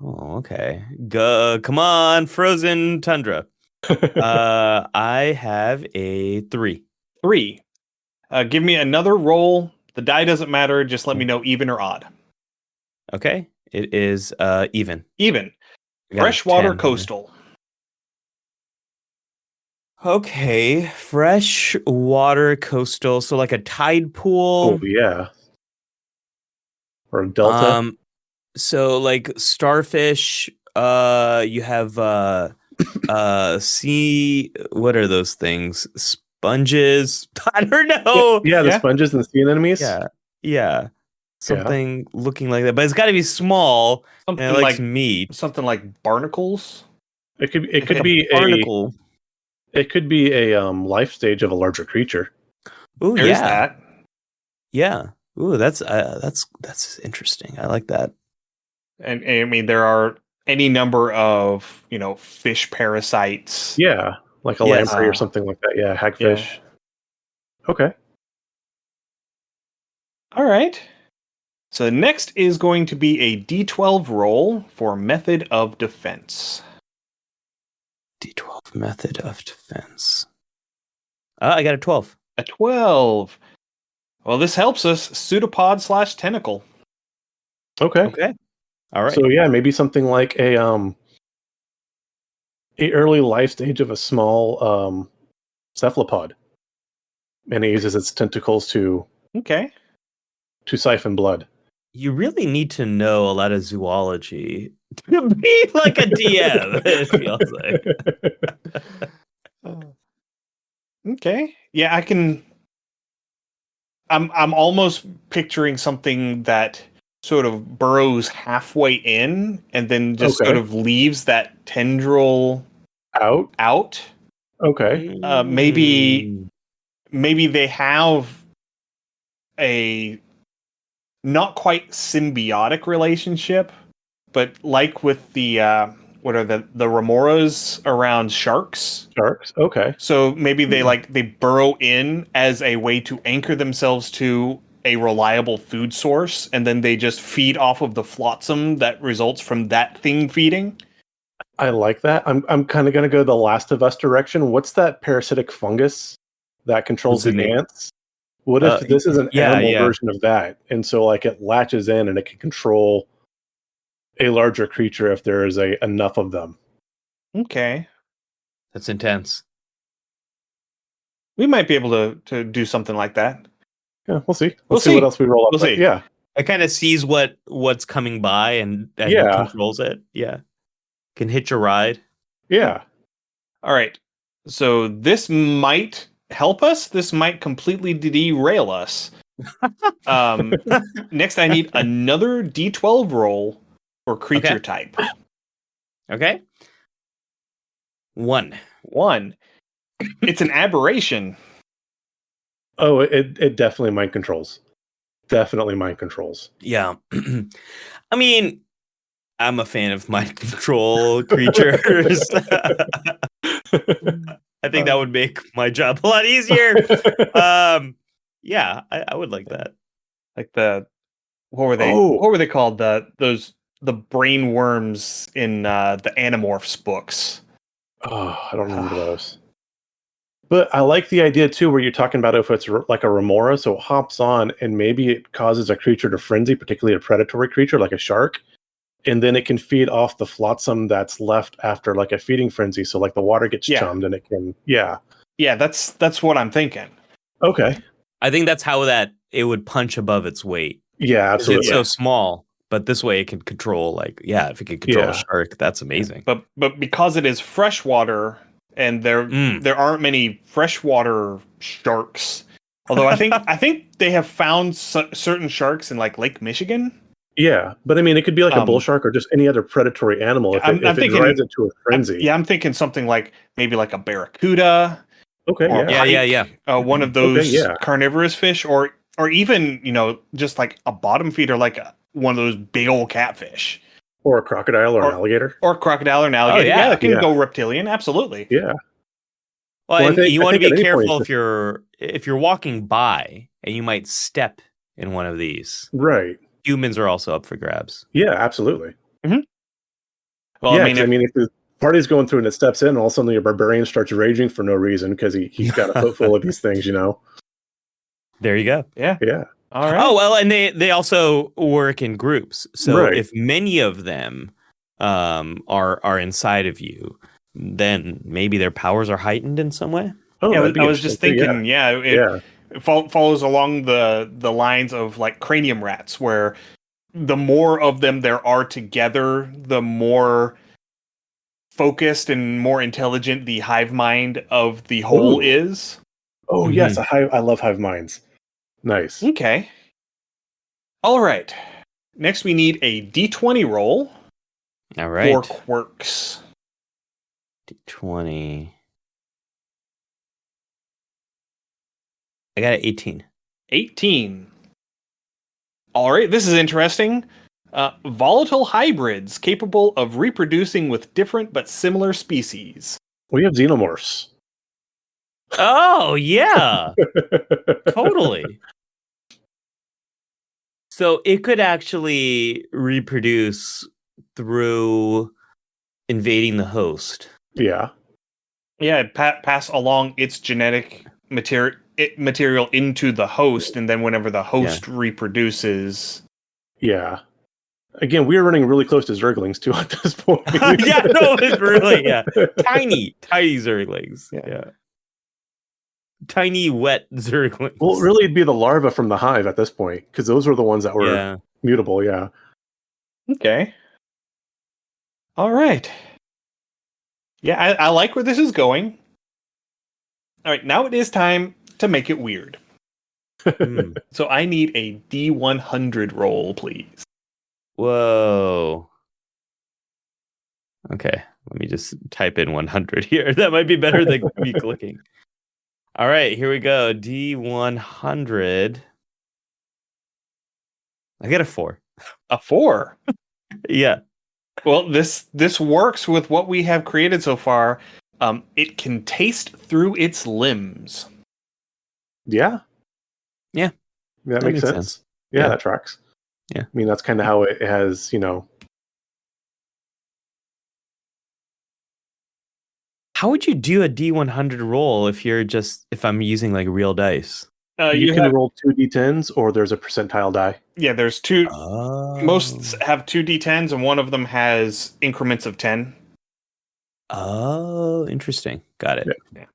Oh, okay. Come on, frozen tundra. I have a 3. 3. Give me another roll. The die doesn't matter. Just let me know even or odd. Okay. It is even. Even. I got a Freshwater 10. coastal. Okay. Freshwater coastal. So like a tide pool. Oh yeah. Or a delta. So like starfish, you have sea, what are those things? Sponges? I don't know. Yeah, the sponges and the sea anemones. Yeah. Something looking like that. But it's gotta be small. Something and it likes like meat. Something like barnacles. It could be barnacle. It could be a life stage of a larger creature. Ooh, There's yeah. that. Yeah. Ooh, that's interesting. I like that. And I mean, there are any number of, fish parasites. Yeah, like a lamprey or something like that. Yeah, hagfish. Yeah. Okay. All right. So next is going to be a D12 roll for method of defense. D12 method of defense. I got a 12. A 12. Well, this helps us. Pseudopod/tentacle. Okay. All right. So yeah, maybe something like a early life stage of a small cephalopod, and it uses its tentacles to siphon blood. You really need to know a lot of zoology to be like a DM. It feels like. Okay. Yeah, I can. I'm almost picturing something that sort of burrows halfway in and then just sort of leaves that tendril out. Okay. Maybe they have a not quite symbiotic relationship, but like with the what are the remoras around sharks? Sharks. Okay. So maybe they burrow in as a way to anchor themselves to a reliable food source, and then they just feed off of the flotsam that results from that thing feeding. I like that. I'm kind of going to go the Last of Us direction. What's that parasitic fungus that controls the ants? What if this is an animal version of that? And so like it latches in and it can control a larger creature if there is enough of them. Okay. That's intense. We might be able to do something like that. Yeah, we'll see. We'll see what else we roll up. We'll see. Yeah. It kind of sees what's coming by and Yeah. controls it. Yeah. Can hitch a ride. Yeah. All right. So this might help us. This might completely derail us. Next, I need another D12 roll for creature type. Okay. 1. It's an aberration. Oh, it definitely mind controls. Definitely mind controls. Yeah. I mean, I'm a fan of mind control creatures. I think that would make my job a lot easier. Yeah, I would like that. Like what were they? Oh. What were they called? The brain worms in the Animorphs books. Oh, I don't remember those. But I like the idea too, where you're talking about if it's like a remora, so it hops on and maybe it causes a creature to frenzy, particularly a predatory creature like a shark, and then it can feed off the flotsam that's left after like a feeding frenzy. So like the water gets chummed and it can, yeah. Yeah, that's what I'm thinking. Okay. I think that's how it would punch above its weight. Yeah, absolutely. It's so small, but this way it can control if it can control a shark, that's amazing. But because it is freshwater and there aren't many freshwater sharks. Although I think they have found certain sharks in like Lake Michigan. Yeah, but I mean, it could be like a bull shark or just any other predatory animal if it drives it to a frenzy. I'm thinking something like maybe like a barracuda. Okay. Or yeah. One of those carnivorous fish, or even just like a bottom feeder, like one of those big old catfish, or a crocodile or an alligator, or a crocodile or an alligator. Oh, yeah. That can go reptilian, absolutely. Yeah. Well, you want to be careful if you're walking by and you might step in one of these. Right. Humans are also up for grabs. Yeah, absolutely. Mm-hmm. Well, yeah, I mean, if the party's going through and it steps in, and all of a sudden the barbarian starts raging for no reason because he's got a foot full of these things, There you go. Yeah. Yeah. All right. Oh, well, and they also work in groups. So if many of them are inside of you, then maybe their powers are heightened in some way. Oh, yeah, I was just thinking, it follows along the lines of like cranium rats, where the more of them there are together, the more focused and more intelligent the hive mind of the whole is. Oh, yes, I love hive minds. Nice. Okay. All right. Next, we need a D20 roll. All right. For quirks. D20. I got an 18. 18. All right, this is interesting. Volatile hybrids capable of reproducing with different but similar species. We have xenomorphs. Oh, yeah. Totally. So it could actually reproduce through invading the host. Yeah. Yeah, pass along its genetic material into the host, and then whenever the host reproduces... Yeah. Again, we are running really close to Zerglings, too, at this point. It's really, tiny Zerglings. Yeah. Tiny, wet Zerglings. Well, really, it'd be the larva from the hive at this point, because those were the ones that were mutable, yeah. Okay. All right. Yeah, I like where this is going. All right, now it is time to make it weird. So I need a D100 roll, please. Whoa. Okay, let me just type in 100 here. That might be better than me clicking. All right, here we go. D100. I get a 4. A 4? Yeah. Well, this works with what we have created so far. It can taste through its limbs. Yeah. Yeah. That makes sense. Yeah, that tracks. Yeah. I mean, that's kind of how it has, How would you do a D100 roll if I'm using like real dice? You can roll 2 D10s or there's a percentile die. Yeah, there's 2. Most have 2 D10s and one of them has increments of 10. Oh, interesting. Got it. Yeah.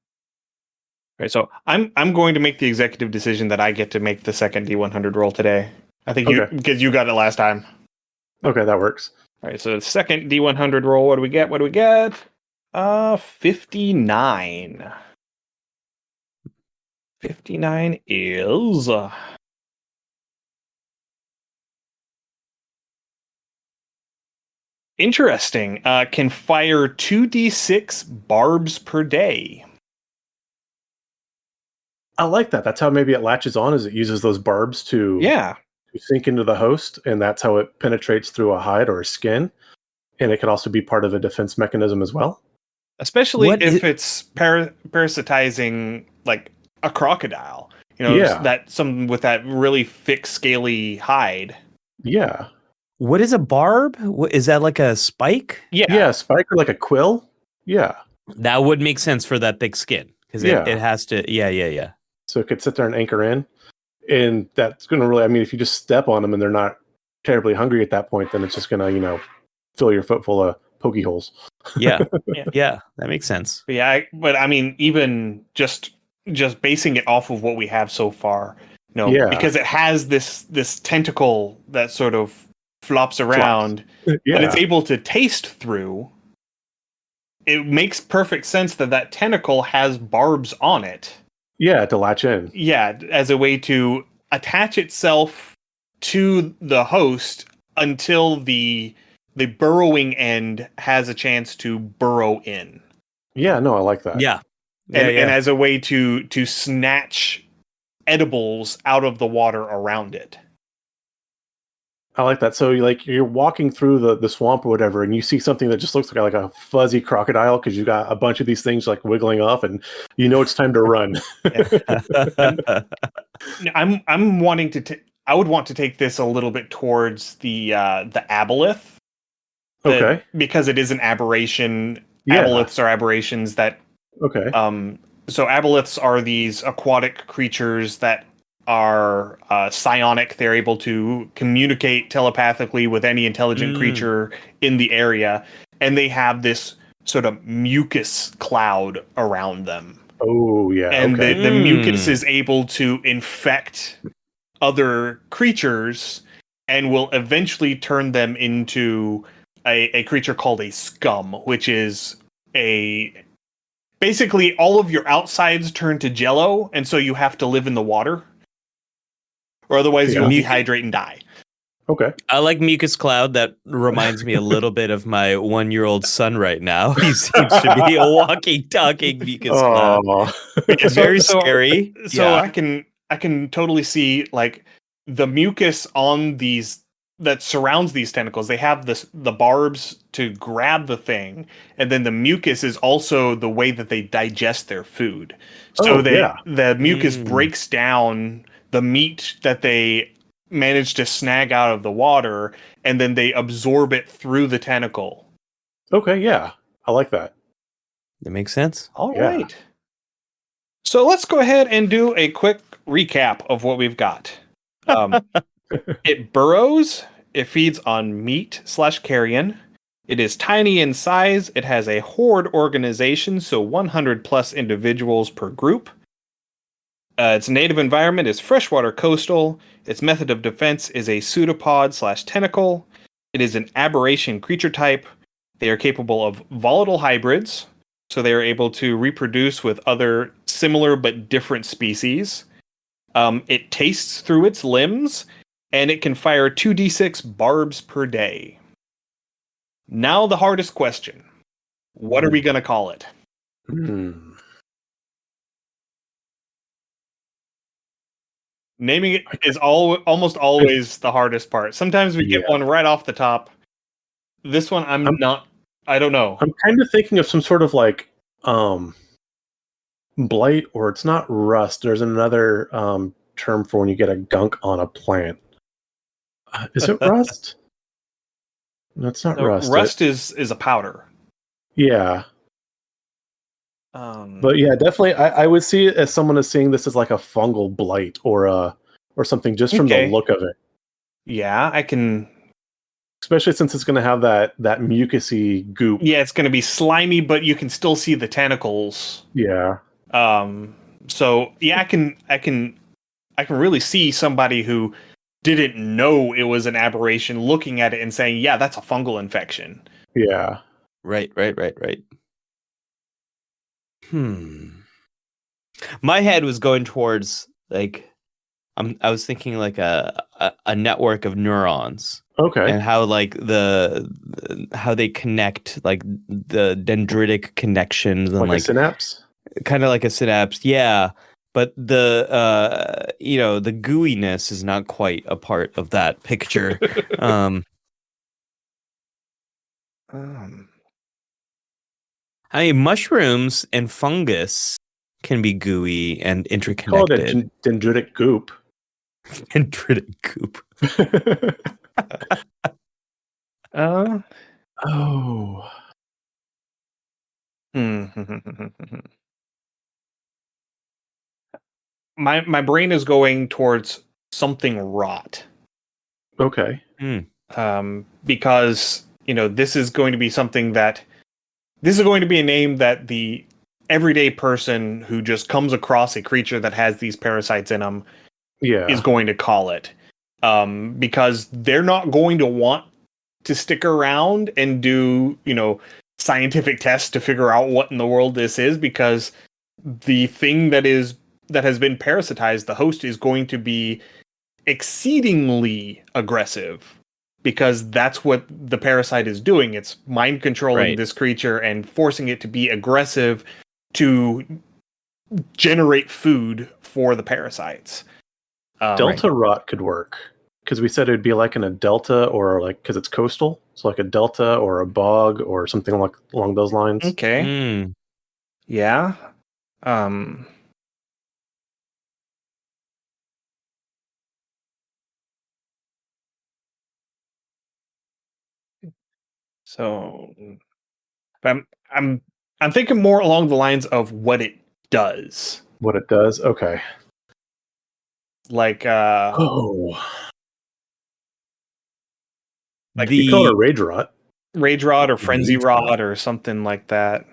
Okay, so I'm going to make the executive decision that I get to make the second D100 roll today. I think Okay. because you got it last time. Okay, that works. All right, so the second D100 roll, what do we get? 59. 59 is interesting. Can fire 2d6 barbs per day. I like that. That's how maybe it latches on, is it uses those barbs to sink into the host, and that's how it penetrates through a hide or a skin. And it could also be part of a defense mechanism as well. Especially if it's parasitizing like a crocodile. Something with that really thick, scaly hide. Yeah. What is a barb? Is that like a spike? Yeah, spike or like a quill. Yeah. That would make sense for that thick skin because it has to. Yeah. So it could sit there and anchor in. And that's going to really, I mean, if you just step on them and they're not terribly hungry at that point, then it's just going to, fill your foot full of pokey holes. Yeah, that makes sense. But I mean, even just basing it off of what we have so far, because it has this tentacle that sort of flops around, but it's able to taste through. It makes perfect sense that tentacle has barbs on it. Yeah, to latch in. Yeah, as a way to attach itself to the host until the burrowing end has a chance to burrow in. Yeah, no, I like that. Yeah. And as a way to snatch edibles out of the water around it. I like that. So you're walking through the swamp or whatever, and you see something that just looks like a fuzzy crocodile because you got a bunch of these things like wiggling off, and it's time to run. I'm wanting to. I would want to take this a little bit towards the aboleth. Okay. Because it is an aberration. Yeah. Aboleths are aberrations that. Okay. So aboleths are these aquatic creatures that are psionic. They're able to communicate telepathically with any intelligent creature in the area, and they have this sort of mucus cloud around them. Oh yeah. And okay. the mucus is able to infect other creatures and will eventually turn them into a creature called a scum, which is basically all of your outsides turn to jello, and so you have to live in the water, or otherwise you'll dehydrate and die. Okay. I like mucus cloud. That reminds me a little bit of my 1-year-old son right now. He seems to be a walking, talking mucus cloud. It's very scary. So I can totally see like the mucus on these that surrounds these tentacles. They have the barbs to grab the thing, and then the mucus is also the way that they digest their food. So the mucus breaks down the meat that they manage to snag out of the water, and then they absorb it through the tentacle. Okay, yeah. I like that. That makes sense. All right. So let's go ahead and do a quick recap of what we've got. It burrows. It feeds on meat/carrion. It is tiny in size. It has a horde organization, so 100 plus individuals per group. Its native environment is freshwater coastal. Its method of defense is a pseudopod/tentacle. It is an aberration creature type. They are capable of volatile hybrids, so they are able to reproduce with other similar but different species. It tastes through its limbs, and it can fire 2d6 barbs per day. Now the hardest question. What are we going to call it? Naming it is almost always the hardest part. Sometimes we get one right off the top. This one, I don't know. I'm kind of thinking of some sort of like blight, or it's not rust. There's another term for when you get a gunk on a plant. Is it rust? No, it's not rust. Rust is a powder. Yeah. But yeah, definitely, I would see it as someone is seeing this as like a fungal blight or something, just from the look of it. Yeah, I can. Especially since it's going to have that mucusy goop. Yeah, it's going to be slimy, but you can still see the tentacles. Yeah. So yeah, I can really see somebody who didn't know it was an aberration looking at it and saying, yeah, that's a fungal infection. Yeah. Right. My head was going towards like I was thinking like a network of neurons. Okay. And how like how they connect, like the dendritic connections, and Like a like synapse? kind of like a synapse, yeah. But the the gooiness is not quite a part of that picture. I mean, mushrooms and fungus can be gooey and Call it a interconnected. dendritic goop. Dendritic goop. Oh. My brain is going towards something rot. Okay. Because this is going to be something that this is going to be a name that the everyday person who just comes across a creature that has these parasites in them is going to call it, because they're not going to want to stick around and do scientific tests to figure out what in the world this is, because the thing that has been parasitized, the host, is going to be exceedingly aggressive, because that's what the parasite is doing. It's mind controlling this creature and forcing it to be aggressive to generate food for the parasites. Delta rot could work, because we said it'd be like in a delta, or like because it's coastal, so like a delta or a bog or something like along those lines. Okay. Yeah. So I'm thinking more along the lines of what it does. What it does? Okay. Like like you call it a rage rot. Rage rot or frenzy rot or something like that.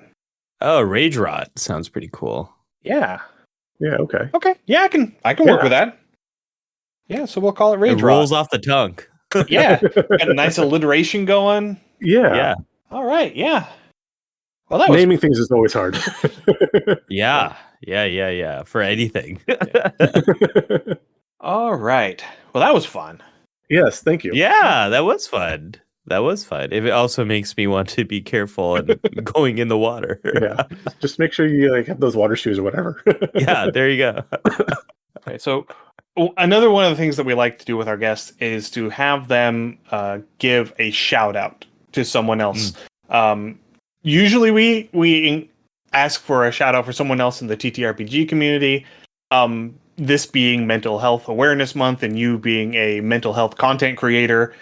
Oh, rage rot sounds pretty cool. Yeah. Yeah, okay. Okay. Yeah, I can work with that. Yeah, so we'll call it rage rot. It rolls off the tongue. Yeah. Got a nice alliteration going. Yeah. All right, yeah. Well, that naming things is always hard. Yeah. For anything. All right. Well, that was fun. Yes, thank you. Yeah, that was fun. It also makes me want to be careful and going in the water. Yeah, just make sure you have those water shoes or whatever. Yeah, there you go. Okay, so another one of the things that we like to do with our guests is to have them give a shout out to someone else. Usually we ask for a shout out for someone else in the TTRPG community. This being Mental Health Awareness Month and you being a mental health content creator,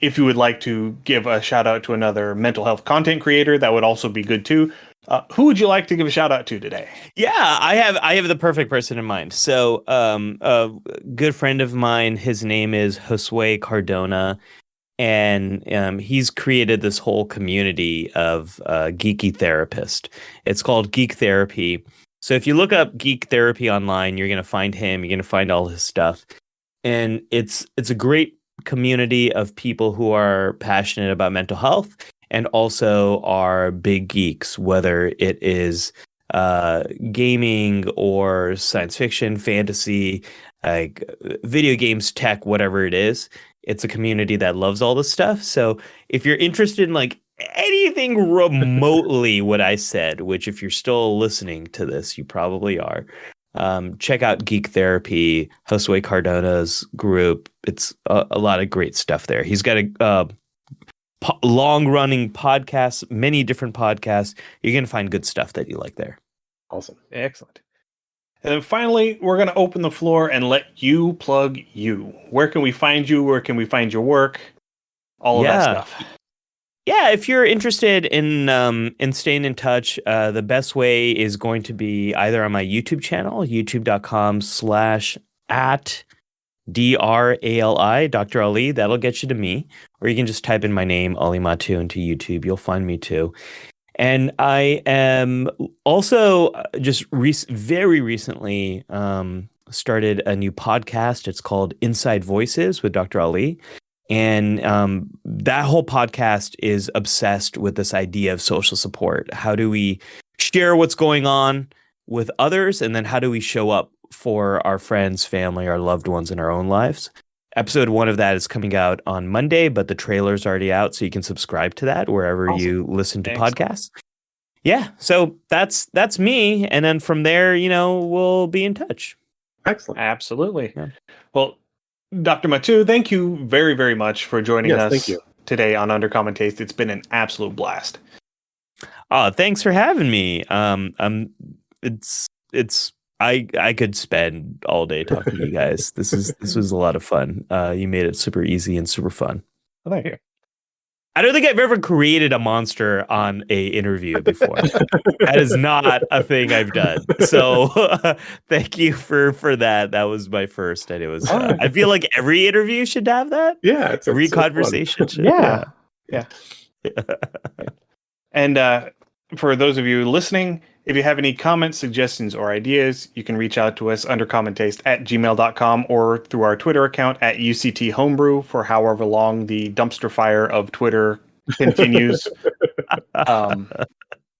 if you would like to give a shout out to another mental health content creator, that would also be good too. Who would you like to give a shout out to today? Yeah, I have the perfect person in mind. So, a good friend of mine, his name is Josue Cardona, and he's created this whole community of geeky therapist. It's called Geek Therapy. So if you look up Geek Therapy online, you're going to find him. You're going to find all his stuff. And it's a great community of people who are passionate about mental health and also are big geeks, whether it is gaming or science fiction, fantasy, like video games, tech, whatever it is. It's a community that loves all this stuff. So if you're interested in like anything remotely what I said, which if you're still listening to this, you probably are, check out Geek Therapy, Josue Cardona's group. It's a lot of great stuff there. He's got a long-running podcast, many different podcasts. You're going to find good stuff that you like there. Awesome. Excellent. And then finally, we're going to open the floor and let you plug you. Where can we find you? Where can we find your work? All of that stuff. Yeah, if you're interested in staying in touch, the best way is going to be either on my YouTube channel, youtube.com/@DRALI, Dr. Ali. That'll get you to me. Or you can just type in my name, Ali Mattu, into YouTube. You'll find me too. And I am also just very recently started a new podcast. It's called Inside Voices with Dr. Ali. And that whole podcast is obsessed with this idea of social support. How do we share what's going on with others? And then how do we show up for our friends, family, our loved ones in our own lives? Episode 1 of that is coming out on Monday, but the trailer's already out, so you can subscribe to that wherever you listen to podcasts. Yeah, so that's me. And then from there, we'll be in touch. Excellent. Absolutely. Yeah. Well, Dr. Mattu, thank you very, very much for joining us today on Undercommon Taste. It's been an absolute blast. Oh, thanks for having me. I could spend all day talking to you guys. This was a lot of fun. You made it super easy and super fun. Oh, thank you. I don't think I've ever created a monster on a interview before. That is not a thing I've done. So thank you for that. That was my first, and it was. I feel like every interview should have that. Yeah, every conversation should. Yeah. And for those of you listening, if you have any comments, suggestions, or ideas, you can reach out to us undercommontaste@gmail.com or through our Twitter account @UCTHomebrew for however long the dumpster fire of Twitter continues.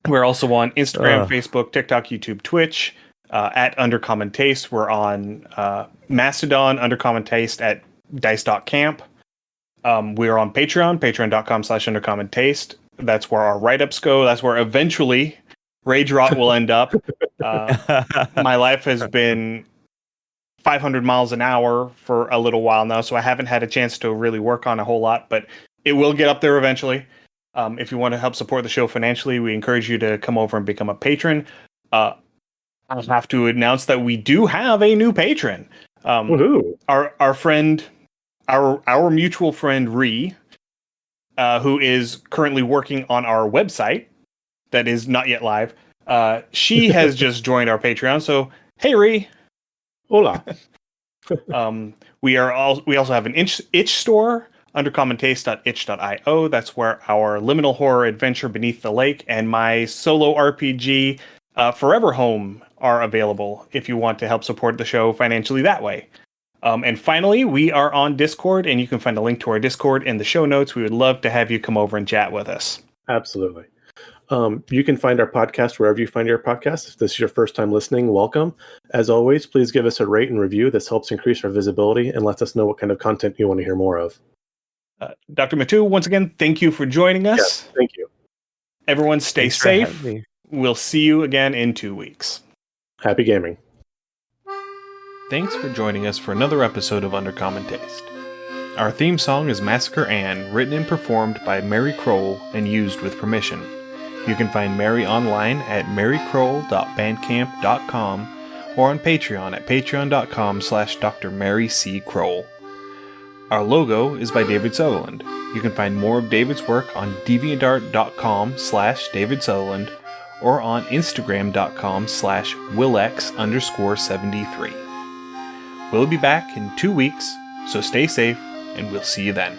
We're also on Instagram, Facebook, TikTok, YouTube, Twitch at Undercommon Taste. We're on Mastodon, Undercommon Taste at dice.camp. We're on Patreon, patreon.com/Undercommon Taste. That's where our write-ups go. That's where eventually Rage Rot will end up. My life has been 500 miles an hour for a little while now, so I haven't had a chance to really work on a whole lot, but it will get up there eventually. If you want to help support the show financially, we encourage you to come over and become a patron. I'll have to announce that we do have a new patron. Our friend, our mutual friend Ree, who is currently working on our website that is not yet live. She has just joined our Patreon. So, hey, Ree. Hola. We also have an itch store, undercommontaste.itch.io. That's where our liminal horror adventure Beneath the Lake and my solo RPG Forever Home are available if you want to help support the show financially that way. And finally, we are on Discord, and you can find a link to our Discord in the show notes. We would love to have you come over and chat with us. Absolutely. You can find our podcast wherever you find your podcast. If this is your first time listening, welcome. As always, please give us a rate and review. This helps increase our visibility and lets us know what kind of content you want to hear more of. Dr. Mattu, once again, thank you for joining us. Yes, thank you. Everyone stay safe. We'll see you again in 2 weeks. Happy gaming. Thanks for joining us for another episode of Undercommon Taste. Our theme song is Massacre Ann, written and performed by Mary Kroll and used with permission. You can find Mary online at marykroll.bandcamp.com or on Patreon at patreon.com/Dr. Mary C. Kroll. Our logo is by David Sutherland. You can find more of David's work on deviantart.com/David Sutherland or on instagram.com/Willex_73. We'll be back in 2 weeks, so stay safe and we'll see you then.